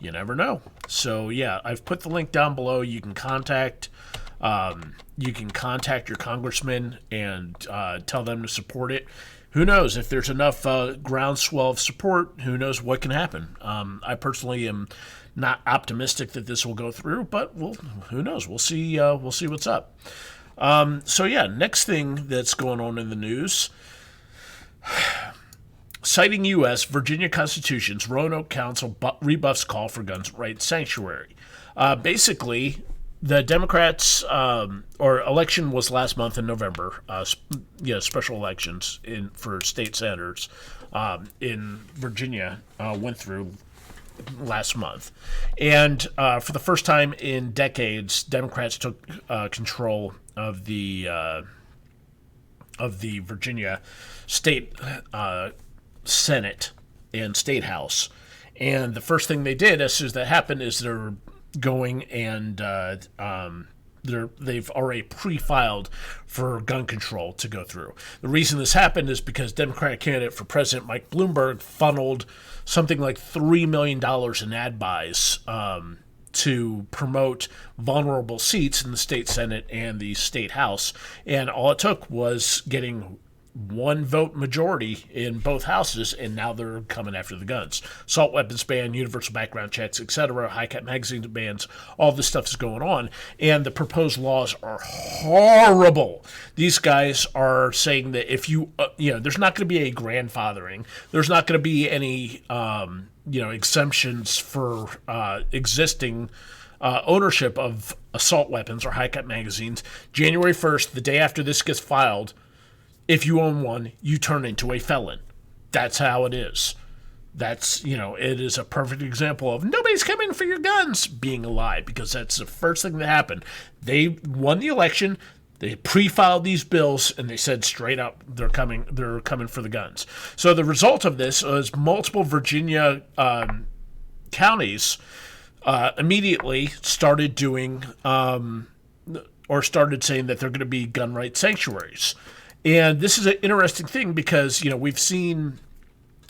you never know. So yeah, I've put the link down below. You can contact your congressman and tell them to support it. Who knows if there's enough groundswell of support? Who knows what can happen? I personally am not optimistic that this will go through, but who knows? We'll see. We'll see what's up. So yeah, next thing that's going on in the news. Citing U.S. Virginia Constitution's Roanoke Council rebuffs call for gun rights sanctuary. Basically, the Democrats, or election was last month in November. Special elections for state senators in Virginia went through last month, and for the first time in decades, Democrats took control of the Virginia state Senate and State House. And the first thing they did as soon as that happened is they're going and they've already pre-filed for gun control to go through. The reason this happened is because Democratic candidate for president Mike Bloomberg funneled something like $3 million in ad buys to promote vulnerable seats in the state Senate and the state House. And all it took was getting one vote majority in both houses, and now they're coming after the guns. Assault weapons ban, universal background checks, etc., high-cap magazine bans, all this stuff is going on, and the proposed laws are horrible. These guys are saying that if you, there's not going to be a grandfathering, there's not going to be any, exemptions for existing ownership of assault weapons or high-cap magazines. January 1st, the day after this gets filed, if you own one, you turn into a felon. That's how it is. It is a perfect example of nobody's coming for your guns being a lie, because that's the first thing that happened. They won the election, they pre-filed these bills, and they said straight up they're coming for the guns. So the result of this is multiple Virginia counties immediately started doing or started saying that they're going to be gun rights sanctuaries. And this is an interesting thing because, we've seen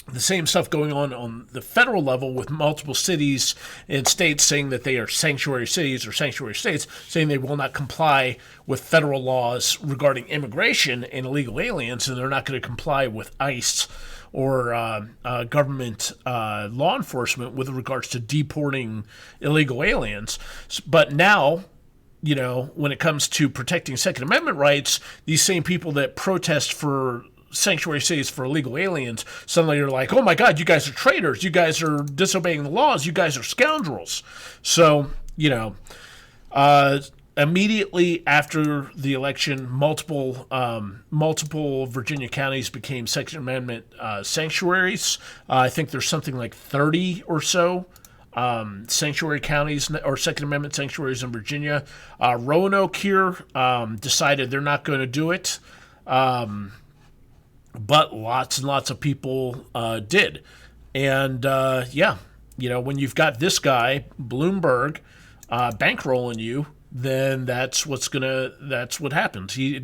the same stuff going on the federal level with multiple cities and states saying that they are sanctuary cities or sanctuary states, saying they will not comply with federal laws regarding immigration and illegal aliens, and they're not going to comply with ICE or government law enforcement with regards to deporting illegal aliens. But now, when it comes to protecting Second Amendment rights, these same people that protest for sanctuary cities for illegal aliens suddenly are like, oh my God, you guys are traitors. You guys are disobeying the laws. You guys are scoundrels. So, immediately after the election, multiple Virginia counties became Second Amendment sanctuaries. I think there's something like 30 or so sanctuary counties or Second Amendment sanctuaries in Virginia. Roanoke here decided they're not going to do it, but lots and lots of people did. And when you've got this guy Bloomberg bankrolling you, then that's what happens. He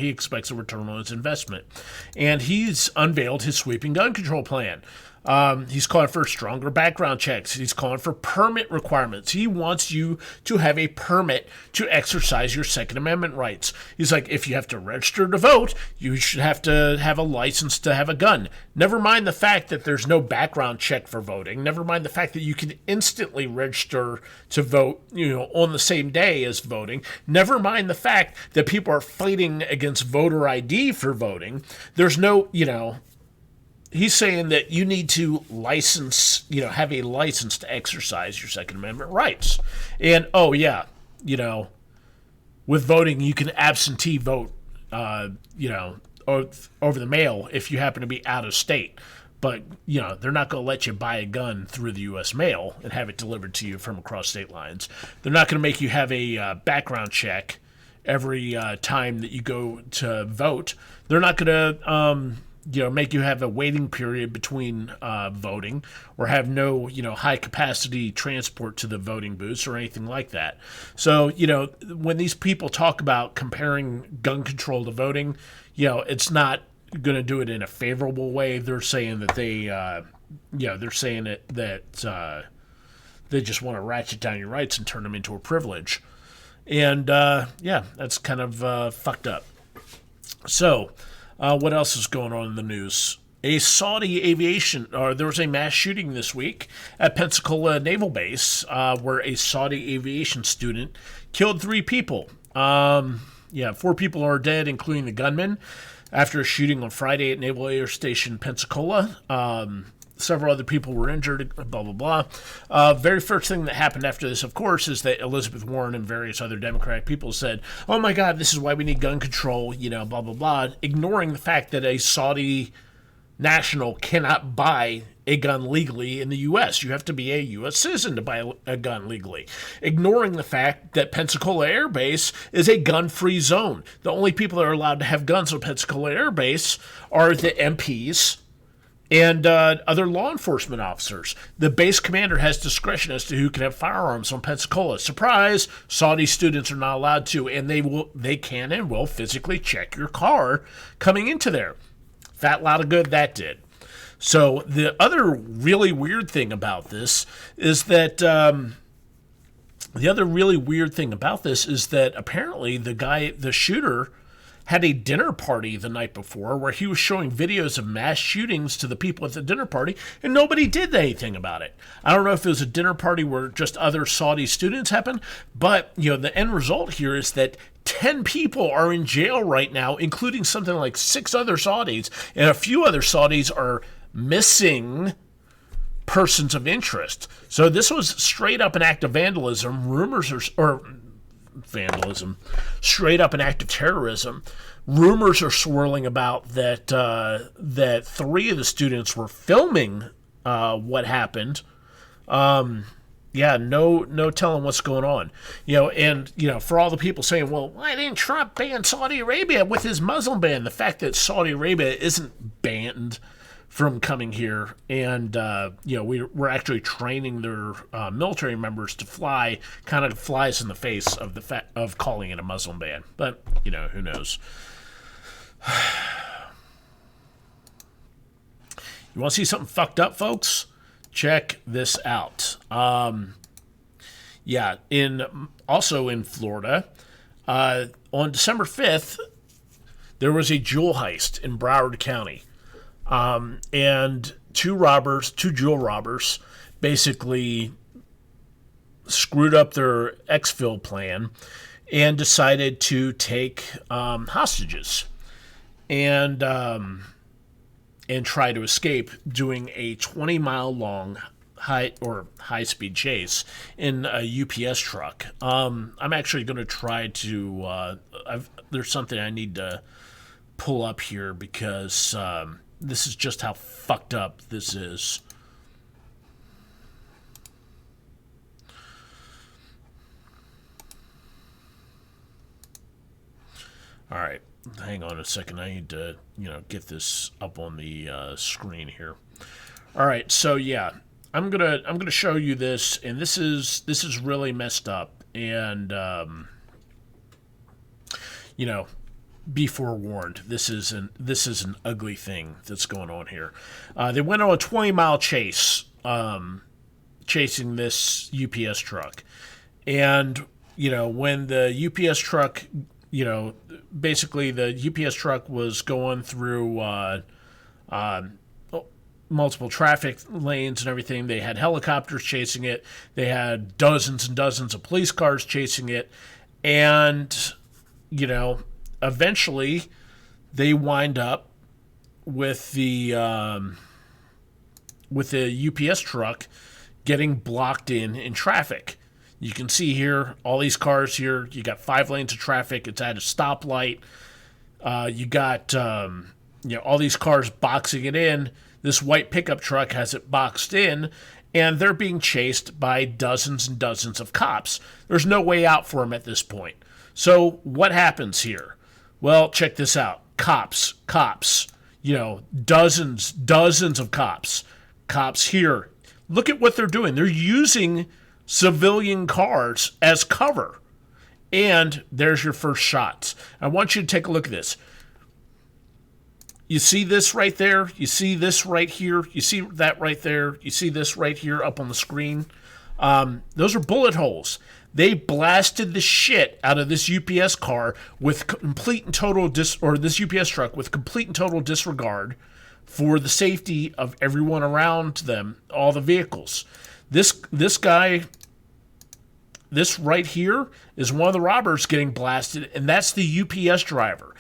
expects a return on his investment, and he's unveiled his sweeping gun control plan. He's calling for stronger background checks. He's calling for permit requirements. He wants you to have a permit to exercise your Second Amendment rights. He's like, if you have to register to vote, you should have to have a license to have a gun. Never mind the fact that there's no background check for voting. Never mind the fact that you can instantly register to vote, on the same day as voting. Never mind the fact that people are fighting against voter ID for voting. There's no, he's saying that you need to license, have a license to exercise your Second Amendment rights. And, with voting, you can absentee vote, over the mail if you happen to be out of state. But, they're not going to let you buy a gun through the U.S. mail and have it delivered to you from across state lines. They're not going to make you have a background check every time that you go to vote. They're not going to make you have a waiting period between voting, or have no, high capacity transport to the voting booths or anything like that. So, when these people talk about comparing gun control to voting, it's not going to do it in a favorable way. They're saying that they just want to ratchet down your rights and turn them into a privilege. And, that's kind of fucked up. So, what else is going on in the news? There was a mass shooting this week at Pensacola Naval Base, where a Saudi aviation student killed 3 people. 4 people are dead, including the gunman, after a shooting on Friday at Naval Air Station Pensacola. Several other people were injured, blah, blah, blah. Very first thing that happened after this, of course, is that Elizabeth Warren and various other Democratic people said, oh my God, this is why we need gun control, blah, blah, blah, ignoring the fact that a Saudi national cannot buy a gun legally in the U.S. You have to be a U.S. citizen to buy a gun legally. Ignoring the fact that Pensacola Air Base is a gun-free zone. The only people that are allowed to have guns on Pensacola Air Base are the MPs and other law enforcement officers. The base commander has discretion as to who can have firearms on Pensacola. Surprise! Saudi students are not allowed to, and they can and will physically check your car coming into there. Fat lot of good that did. So the other really weird thing about this is that apparently the shooter, had a dinner party the night before where he was showing videos of mass shootings to the people at the dinner party, and nobody did anything about it. I don't know if it was a dinner party where just other Saudi students happened, but the end result here is that 10 people are in jail right now, including something like 6 other Saudis, and a few other Saudis are missing persons of interest. So this was straight up an act of vandalism. Straight up an act of terrorism. Rumors are swirling about that 3 of the students were filming what happened. No telling what's going on. For all the people saying, well, why didn't Trump ban Saudi Arabia with his Muslim ban? The fact that Saudi Arabia isn't banned from coming here, and we're actually training their military members to fly, kind of flies in the face of the fact of calling it a Muslim ban. But who knows? You want to see something fucked up, folks? Check this out. Also in Florida, on December 5th, there was a jewel heist in Broward County. And two jewel robbers, basically screwed up their exfil plan and decided to take hostages and try to escape, doing a 20-mile long high-speed chase in a UPS truck. I'm actually going to try to. There's something I need to pull up here because. This is just how fucked up this is. All right, hang on a second. I need to, get this up on the screen here. All right, so yeah, I'm gonna show you this, and this is really messed up, and be forewarned. This is an ugly thing that's going on here. They went on a 20-mile chase, chasing this UPS truck, and when the UPS truck, basically the UPS truck was going through multiple traffic lanes and everything. They had helicopters chasing it. They had dozens and dozens of police cars chasing it, and eventually, they wind up with the UPS truck getting blocked in traffic. You can see here all these cars here. You got 5 lanes of traffic. It's at a stoplight. You got all these cars boxing it in. This white pickup truck has it boxed in, and they're being chased by dozens and dozens of cops. There's no way out for them at this point. So what happens here? Well, check this out. Cops, dozens of cops. Cops here. Look at what they're doing. They're using civilian cars as cover. And there's your first shots. I want you to take a look at this. You see this right there? You see this right here? You see that right there? You see this right here up on the screen? Those are bullet holes. They blasted the shit out of this UPS car with complete and total this UPS truck with complete and total disregard for the safety of everyone around them, all the vehicles. This right here is one of the robbers getting blasted, and that's the UPS driver.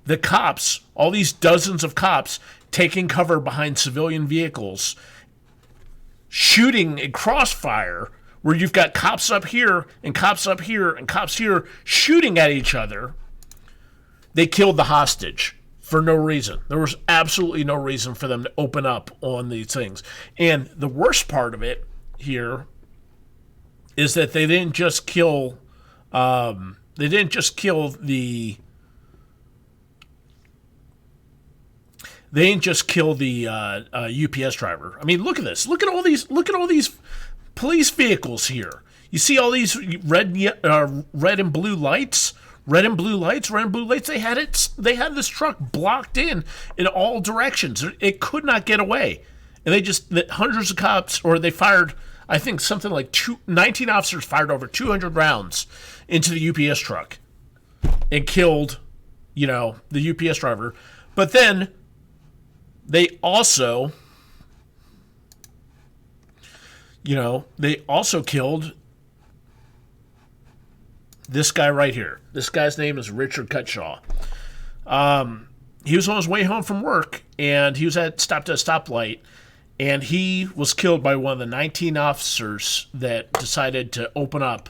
The cops, all these dozens of cops, taking cover behind civilian vehicles, shooting a crossfire where you've got cops up here and cops up here and cops here shooting at each other. They killed the hostage for no reason. There was absolutely no reason for them to open up on these things. And the worst part of it here is that they didn't just kill They ain't just kill the UPS driver. I mean, look at this. Look at all these. Look at all these police vehicles here. You see all these red and blue lights. Red and blue lights. Red and blue lights. They had it. They had this truck blocked in all directions. It could not get away. And they just hundreds of cops, or they fired. I think something like 19 officers fired over 200 rounds into the UPS truck and killed, the UPS driver. But then they also, killed this guy right here. This guy's name is Richard Cutshaw. He was on his way home from work, and he was stopped at a stoplight, and he was killed by one of the 19 officers that decided to open up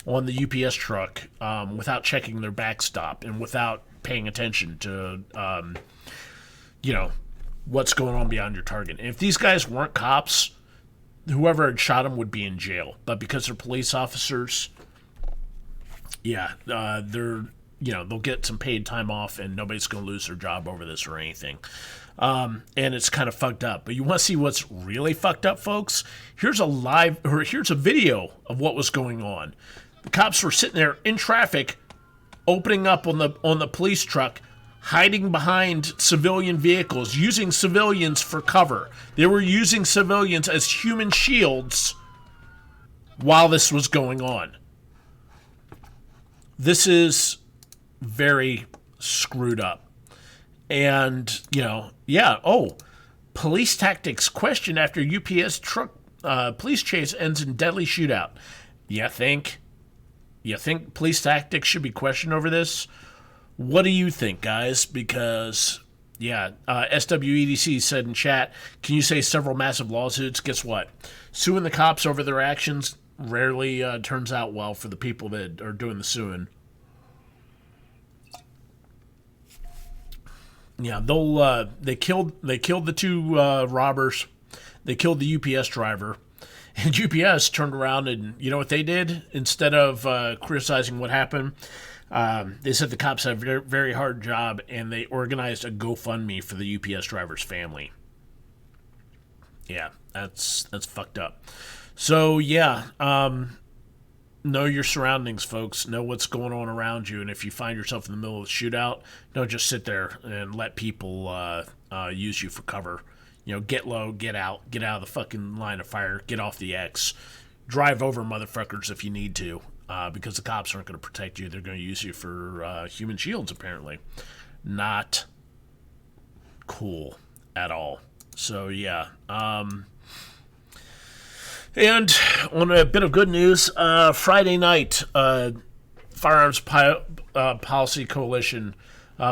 on the UPS truck without checking their backstop and without paying attention to, what's going on beyond your target. And if these guys weren't cops, whoever had shot them would be in jail. But because they're police officers, they'll get some paid time off, and nobody's going to lose their job over this or anything. And it's kind of fucked up. But you want to see what's really fucked up, folks? Here's a video of what was going on. The cops were sitting there in traffic, opening up on the police truck, hiding behind civilian vehicles, using civilians for cover. They were using civilians as human shields while this was going on. This is very screwed up. And, police tactics questioned after UPS truck police chase ends in deadly shootout. You think police tactics should be questioned over this? What do you think, guys? Because, SWEDC said in chat, can you say several massive lawsuits? Guess what? Suing the cops over their actions rarely turns out well for the people that are doing the suing. Yeah, they killed the two robbers. They killed the UPS driver. And UPS turned around and you know what they did? Instead of criticizing what happened, they said the cops had a very, very hard job, and they organized a GoFundMe for the UPS driver's family. Yeah, that's fucked up. So, know your surroundings, folks. Know what's going on around you. And if you find yourself in the middle of a shootout, don't just sit there and let people use you for cover. Get low, get out of the fucking line of fire, get off the X. Drive over motherfuckers if you need to, because the cops aren't going to protect you. They're going to use you for human shields, apparently. Not cool at all. So, and on a bit of good news, Friday night, Firearms Policy Coalition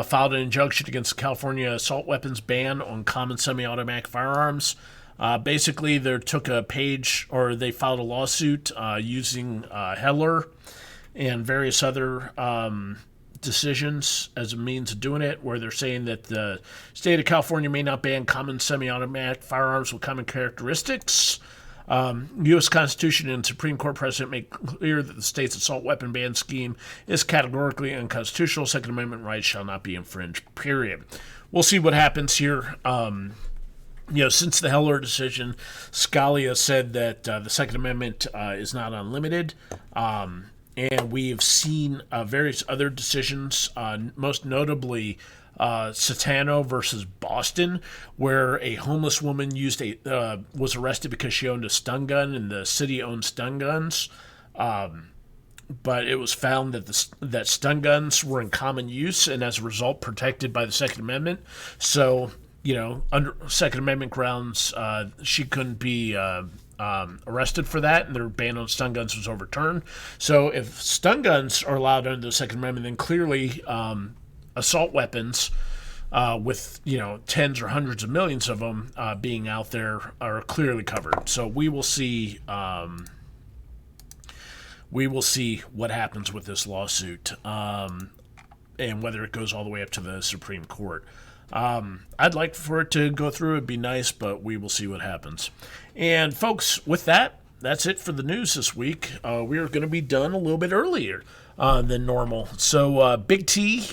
filed an injunction against the California assault weapons ban on common semi-automatic firearms. Basically, they took a page, or they filed a lawsuit using Heller and various other decisions as a means of doing it, where they're saying that the state of California may not ban common semi-automatic firearms with common characteristics. U.S. Constitution and Supreme Court precedent make clear that the state's assault weapon ban scheme is categorically unconstitutional. Second Amendment rights shall not be infringed, period. We'll see what happens here. Since the Heller decision, Scalia said that the Second Amendment is not unlimited. And we've seen various other decisions, most notably Satano versus Boston, where a homeless woman was arrested because she owned a stun gun, and the city owned stun guns. But it was found that stun guns were in common use, and as a result, protected by the Second Amendment. So, under Second Amendment grounds, she couldn't be arrested for that, and their ban on stun guns was overturned. So, if stun guns are allowed under the Second Amendment, then clearly assault weapons with tens or hundreds of millions of them being out there are clearly covered. So we will see what happens with this lawsuit and whether it goes all the way up to the Supreme Court. I'd like for it to go through. It'd be nice, but we will see what happens. And folks, with that, that's it for the news this week. We are going to be done a little bit earlier than normal. So Big T,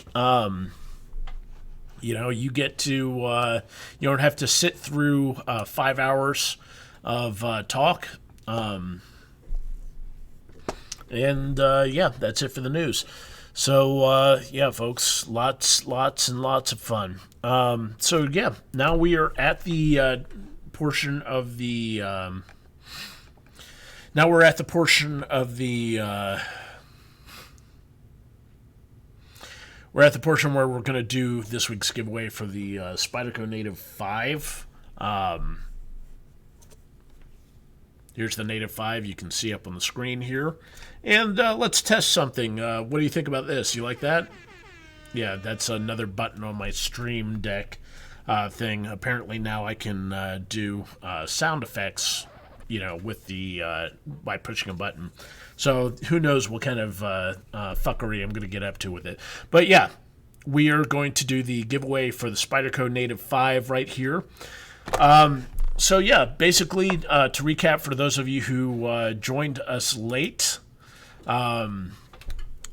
You know, you get to, you don't have to sit through 5 hours of talk. Yeah, that's it for the news. So, yeah, folks, lots and lots of fun. So, yeah, now we are at the portion of the... now we're at the portion of the... we're at the portion where we're going to do this week's giveaway for the Spyderco Native 5. Here's the Native 5 you can see up on the screen here. And let's test something. What do you think about this? You like that? Yeah, that's another button on my Stream Deck thing. Apparently now I can do sound effects, you know, with the by pushing a button. So who knows what kind of fuckery I'm going to get up to with it. But yeah, we are going to do the giveaway for the Spyderco Native 5 right here. So yeah, basically, to recap for those of you who joined us late,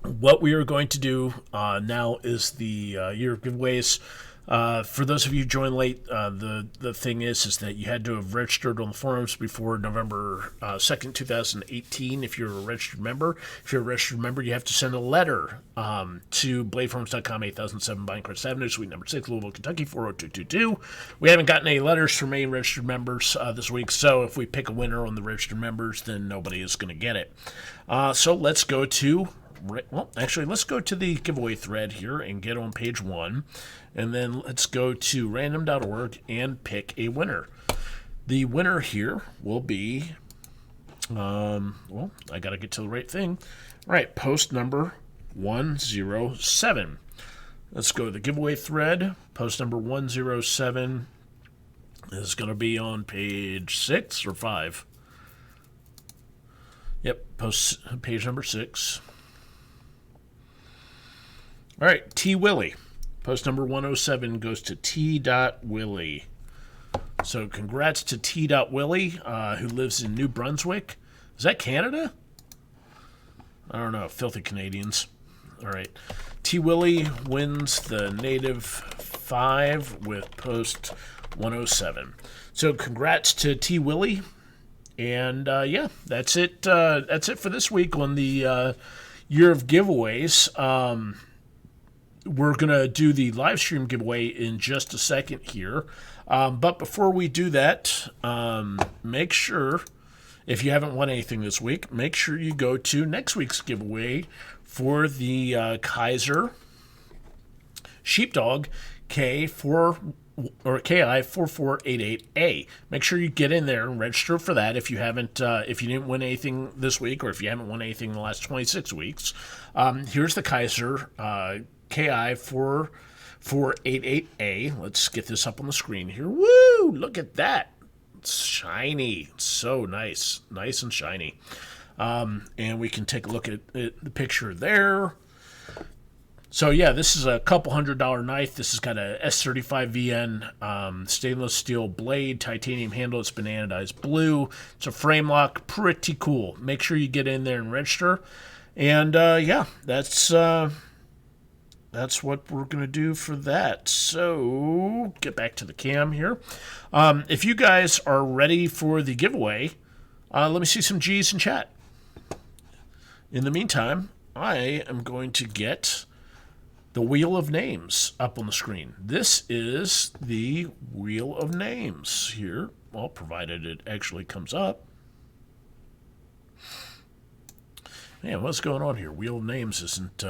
what we are going to do now is the year of giveaways. For those of you who joined late, the thing is that you had to have registered on the forums before November 2nd, 2018 if you're a registered member. If you're a registered member, you have to send a letter to bladeforums.com, 8007 Pinecrest Avenue, Suite number 6, Louisville, Kentucky, 40222. We haven't gotten any letters from any registered members this week, so if we pick a winner on the registered members, then nobody is going to get it. So let's go to... Well, actually, let's go to the giveaway thread here and get on page 1. And then let's go to random.org and pick a winner. The winner here will be, well, I got to get to the right thing. All right, post number 107. Let's go to the giveaway thread. Post number 107 is going to be on page 6 or 5. Yep, page number 6. All right, T. Willie. Post number 107 goes to T. Willie. So congrats to T. Willie, who lives in New Brunswick. Is that Canada? I don't know. Filthy Canadians. All right. T. Willie wins the Native 5 with post 107. So congrats to T. Willie. And, yeah, that's it. That's it for this week on the year of giveaways. We're going to do the live stream giveaway in just a second here. But before we do that, make sure, if you haven't won anything this week, make sure you go to next week's giveaway for the Kaiser Sheepdog KI4488A. Make sure you get in there and register for that if you haven't, if you didn't win anything this week, or if you haven't won anything in the last 26 weeks. Here's the Kaiser KI4488A. Let's get this up on the screen here. Woo! Look at that. It's shiny. It's so nice. Nice and shiny. And we can take a look at the picture there. So yeah, this is a couple $100 knife. This has got a S35VN stainless steel blade, titanium handle. It's been anodized blue. It's a frame lock. Pretty cool. Make sure you get in there and register. And yeah, that's what we're going to do for that. So get back to the cam here. If you guys are ready for the giveaway, let me see some G's in chat. In the meantime, I am going to get the Wheel of Names up on the screen. This is the Wheel of Names here. Well, provided it actually comes up. Man, what's going on here? Wheel of Names isn't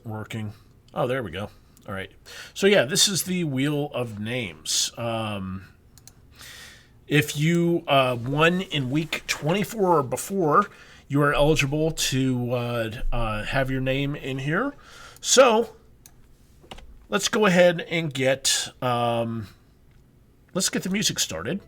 working. Oh, there we go. All right. So yeah, this is the Wheel of Names. If you won in week 24 or before, you are eligible to have your name in here. So let's go ahead and get the music started.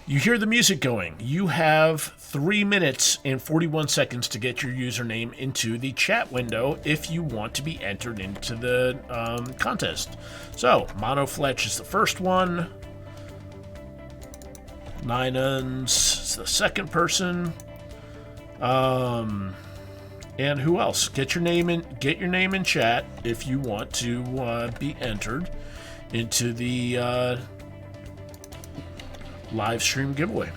You hear the music going. You have 3 minutes and 41 seconds to get your username into the chat window if you want to be entered into the contest. So, Mono Fletch is the first one. Ninans is the second person. And who else? Get your name in chat if you want to be entered into the live stream giveaway.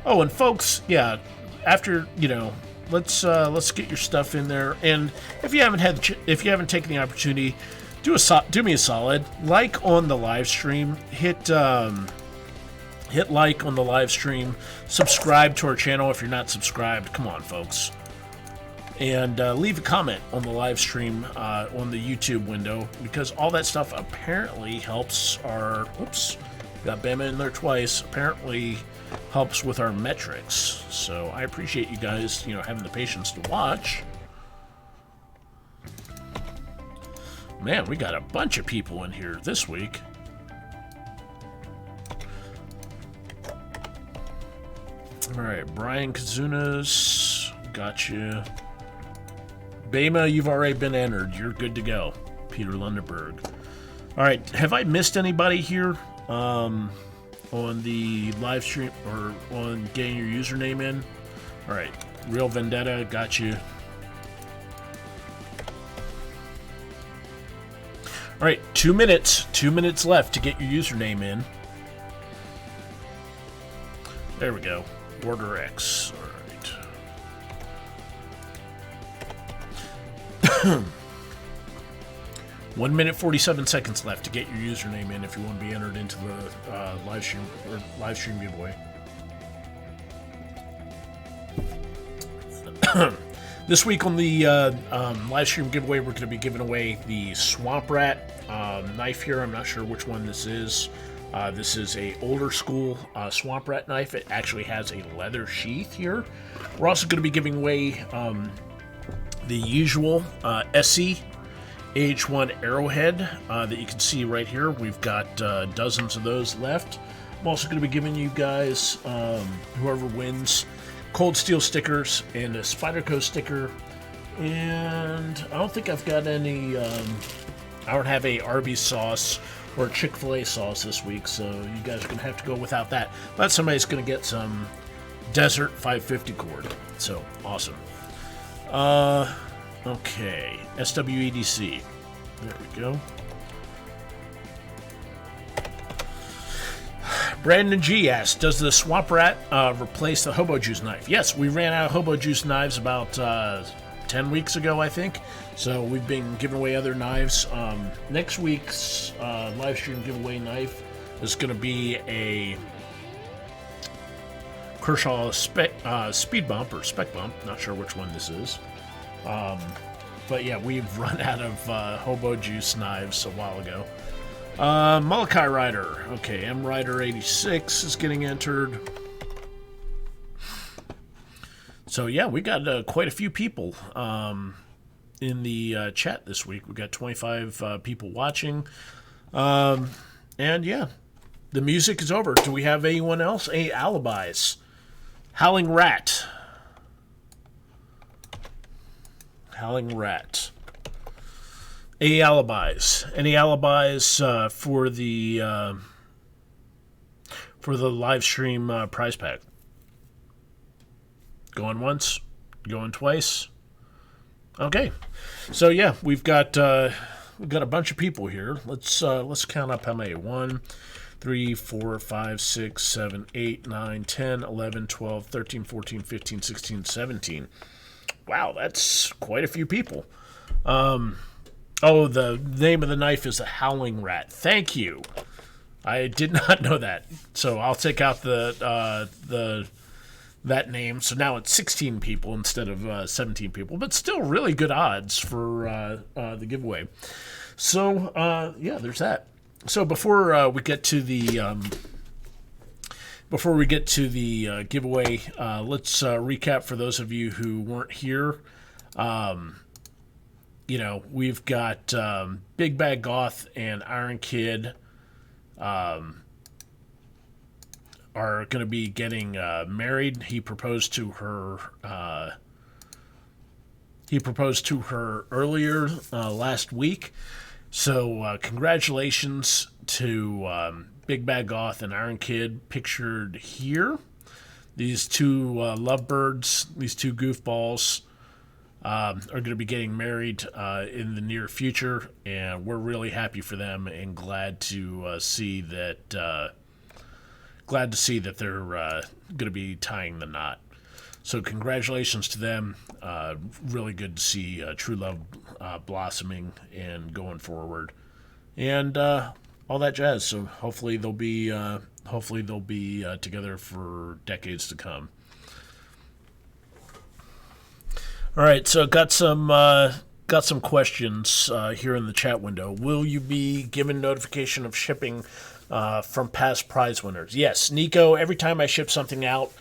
Oh, and folks, yeah, after, let's get your stuff in there. And if you haven't taken the opportunity, do me a solid, like on the live stream, hit like on the live stream, subscribe to our channel if you're not subscribed. Come on, folks. And leave a comment on the live stream on the YouTube window, because all that stuff apparently helps our... Oops, got Bama in there twice. Apparently helps with our metrics. So I appreciate you guys, having the patience to watch. Man, we got a bunch of people in here this week. All right, Brian Kazunas, got you. Bama, you've already been entered. You're good to go. Peter Lundeberg. All right, have I missed anybody here on the live stream or on getting your username in? All right, Real Vendetta, got you. All right, 2 minutes. 2 minutes left to get your username in. There we go. Order X. All right. 1 minute 47 seconds left to get your username in if you want to be entered into the live stream giveaway. This week on the live stream giveaway, we're going to be giving away the Swamp Rat knife here. I'm not sure which one this is. This is a older school Swamp Rat knife. It actually has a leather sheath here. We're also going to be giving away the usual SE AH1 Arrowhead that you can see right here. We've got dozens of those left. I'm also going to be giving you guys, whoever wins, Cold Steel stickers and a Spyderco sticker. And I don't think I've got any, I don't have a Arby's sauce or Chick-fil-A sauce this week, so you guys are going to have to go without that. But somebody's going to get some Desert 550 cord. So, awesome. Okay. SWEDC. There we go. Brandon G asks, does the Swamp Rat replace the Hobo Juice knife? Yes, we ran out of Hobo Juice knives about 10 weeks ago, I think. So we've been giving away other knives. Next week's live stream giveaway knife is going to be a Kershaw Speed Bump or Spec Bump. Not sure which one this is. But yeah, we've run out of Hobo Juice knives a while ago. Molokai Rider. Okay, M Rider 86 is getting entered. So yeah, we got quite a few people in the chat this week. We got 25 people watching. And yeah, the music is over. Do we have anyone else? Any alibis? Howling Rat. Howling Rat. Any alibis? Any alibis for the live stream prize pack? Going once, going twice. Okay, so yeah, we've got a bunch of people here. Let's count up how many. 1, 3, 4, 5, 6, 7, 8, 9, 10, 11, 12, 13, 14, 15, 16, 17. Wow, that's quite a few people. Oh, the name of the knife is the Howling Rat. Thank you. I did not know that. So I'll take out that name. So now it's 16 people instead of 17 people, but still really good odds for the giveaway. So yeah, there's that. So before we get to the giveaway, let's recap for those of you who weren't here. We've got Big Bad Goth and Iron Kid are going to be getting married. He proposed to her earlier last week. So congratulations to Big Bad Goth and Iron Kid, pictured here. These two lovebirds, these two goofballs. are going to be getting married in the near future, and we're really happy for them and glad to see that they're going to be tying the knot. So congratulations to them. Really good to see true love blossoming and going forward, and all that jazz. So hopefully they'll be together for decades to come. All right, so got some questions here in the chat window. Will you be given notification of shipping from past prize winners? Yes, Nico. Every time I ship something out,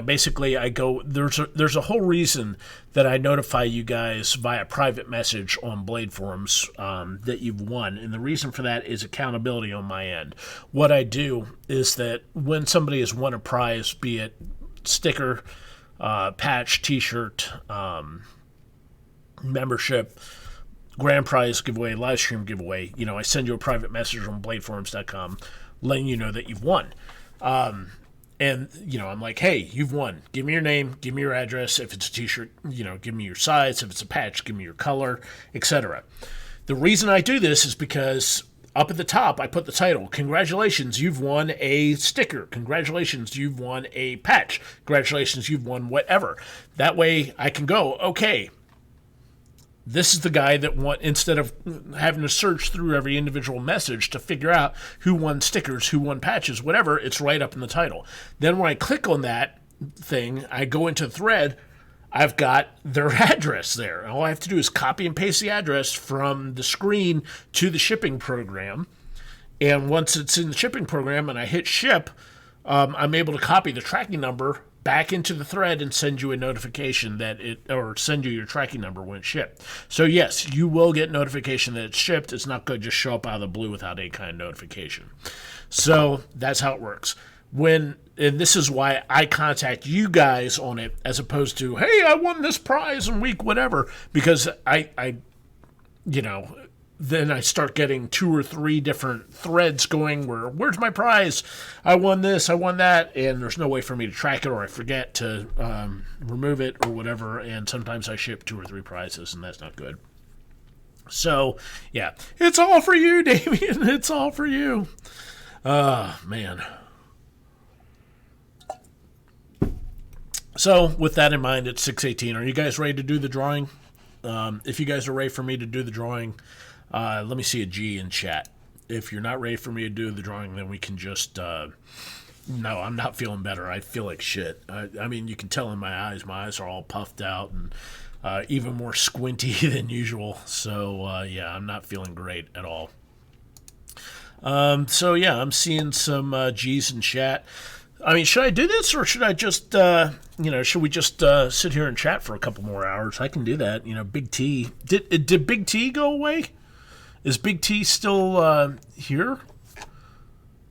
basically I go. There's a whole reason that I notify you guys via private message on Blade Forums that you've won, and the reason for that is accountability on my end. What I do is that when somebody has won a prize, be it sticker, patch, t-shirt, membership, grand prize giveaway, live stream giveaway, I send you a private message on bladeforums.com letting you know that you've won. And, I'm like, hey, you've won. Give me your name, give me your address. If it's a t-shirt, give me your size. If it's a patch, give me your color, etc. The reason I do this is because up at the top, I put the title. Congratulations, you've won a sticker. Congratulations, you've won a patch. Congratulations, you've won whatever. That way I can go, okay, this is the guy that won, instead of having to search through every individual message to figure out who won stickers, who won patches, whatever, it's right up in the title. Then when I click on that thing, I go into the thread, I've got their address there. All I have to do is copy and paste the address from the screen to the shipping program. And once it's in the shipping program and I hit ship, I'm able to copy the tracking number back into the thread and send you a notification or send you your tracking number when it's shipped. So yes, you will get notification that it's shipped. It's not going to just show up out of the blue without any kind of notification. So that's how it works. And this is why I contact you guys on it as opposed to, hey, I won this prize in week whatever, because then I start getting 2 or 3 different threads going where's my prize? I won this, I won that, and there's no way for me to track it, or I forget to remove it or whatever, and sometimes I ship 2 or 3 prizes, and that's not good. So, yeah, it's all for you, Damien. It's all for you. Man. So, with that in mind, it's 6:18. Are you guys ready to do the drawing? If you guys are ready for me to do the drawing, let me see a G in chat. If you're not ready for me to do the drawing, then we can just... no, I'm not feeling better. I feel like shit. I mean, you can tell in my eyes. My eyes are all puffed out and even more squinty than usual. So, yeah, I'm not feeling great at all. So, yeah, I'm seeing some G's in chat. I mean, should I do this, or should I just, should we just sit here and chat for a couple more hours? I can do that. Big T. Did Big T go away? Is Big T still here?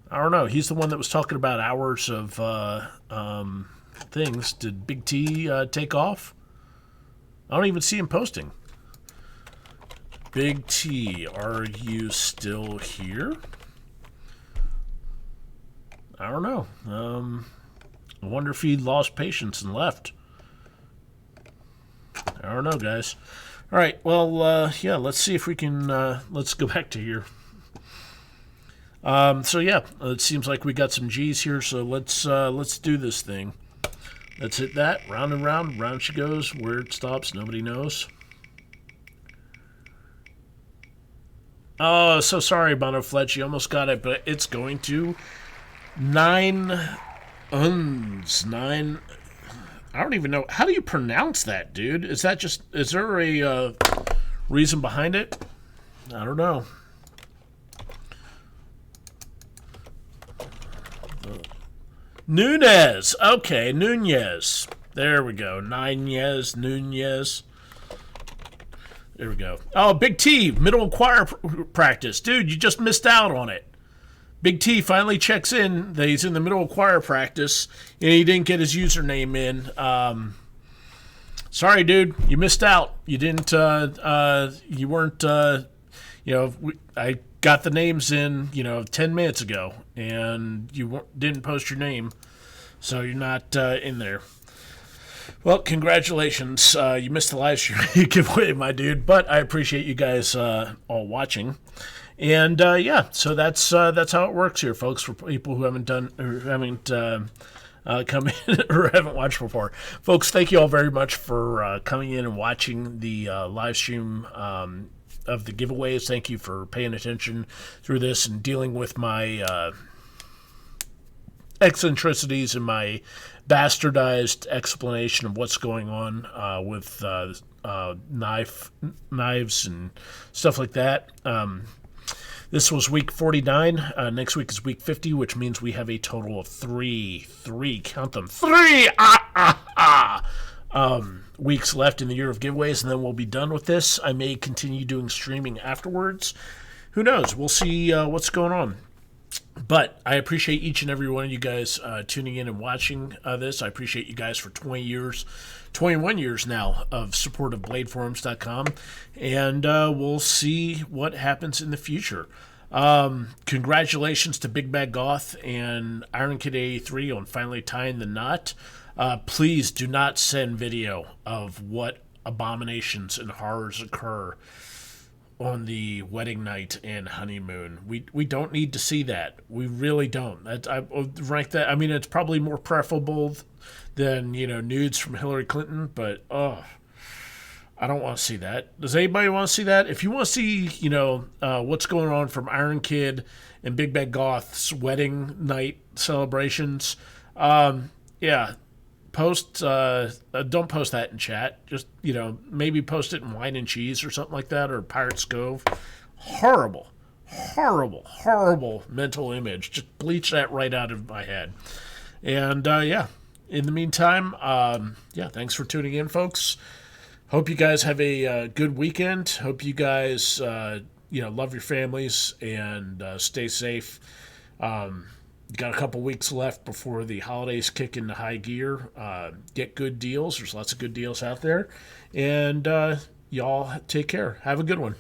I don't know. He's the one that was talking about hours of things. Did Big T take off? I don't even see him posting. Big T, are you still here? I don't know. I wonder if he lost patience and left. I don't know, guys. All right, well, yeah, let's see if we can, let's go back to here. So, yeah, it seems like we got some G's here, so let's do this thing. Let's hit that. Round and round she goes. Where it stops, nobody knows. Oh, so sorry, Bono Fletch. You almost got it, but it's going to... 9 uns. 9. I don't even know. How do you pronounce that, dude? Is there a reason behind it? I don't know. Nunez. Okay, Nunez. There we go. Nunez. There we go. Oh, Big T, middle choir practice. Dude, you just missed out on it. Big T finally checks in that he's in the middle of choir practice, and he didn't get his username in. Sorry, dude, you missed out. You didn't, you weren't, I got the names in, 10 minutes ago, and you didn't post your name, so you're not in there. Well, congratulations. You missed the live stream giveaway, my dude, but I appreciate you guys all watching. And yeah, so that's how it works here, folks. For people who haven't come in or haven't watched before, folks, thank you all very much for coming in and watching the live stream of the giveaways. Thank you for paying attention through this and dealing with my eccentricities and my bastardized explanation of what's going on with knives and stuff like that. This was week 49. Next week is week 50, which means we have a total of three, count them, three weeks left in the year of giveaways, and then we'll be done with this. I may continue doing streaming afterwards. Who knows? We'll see what's going on. But I appreciate each and every one of you guys tuning in and watching this. I appreciate you guys for 21 years now of support of BladeForums.com. And we'll see what happens in the future. Congratulations to Big Bad Goth and Iron Kid 83 on finally tying the knot. Please do not send video of what abominations and horrors occur on the wedding night and honeymoon. We don't need to see that. We really don't. I rank that. I mean, it's probably more preferable than nudes from Hillary Clinton, but I don't want to see that. Does anybody want to see that? If you want to see what's going on from Iron Kid and Big Bad Goth's wedding night celebrations, yeah. Don't post that in chat. Just, maybe post it in Wine and Cheese or something like that, or Pirate's Cove. Horrible mental image. Just bleach that right out of my head. And, yeah, in the meantime, thanks for tuning in, folks. Hope you guys have a good weekend. Hope you guys, love your families and stay safe. Got a couple weeks left before the holidays kick into high gear. Get good deals. There's lots of good deals out there. And y'all take care. Have a good one.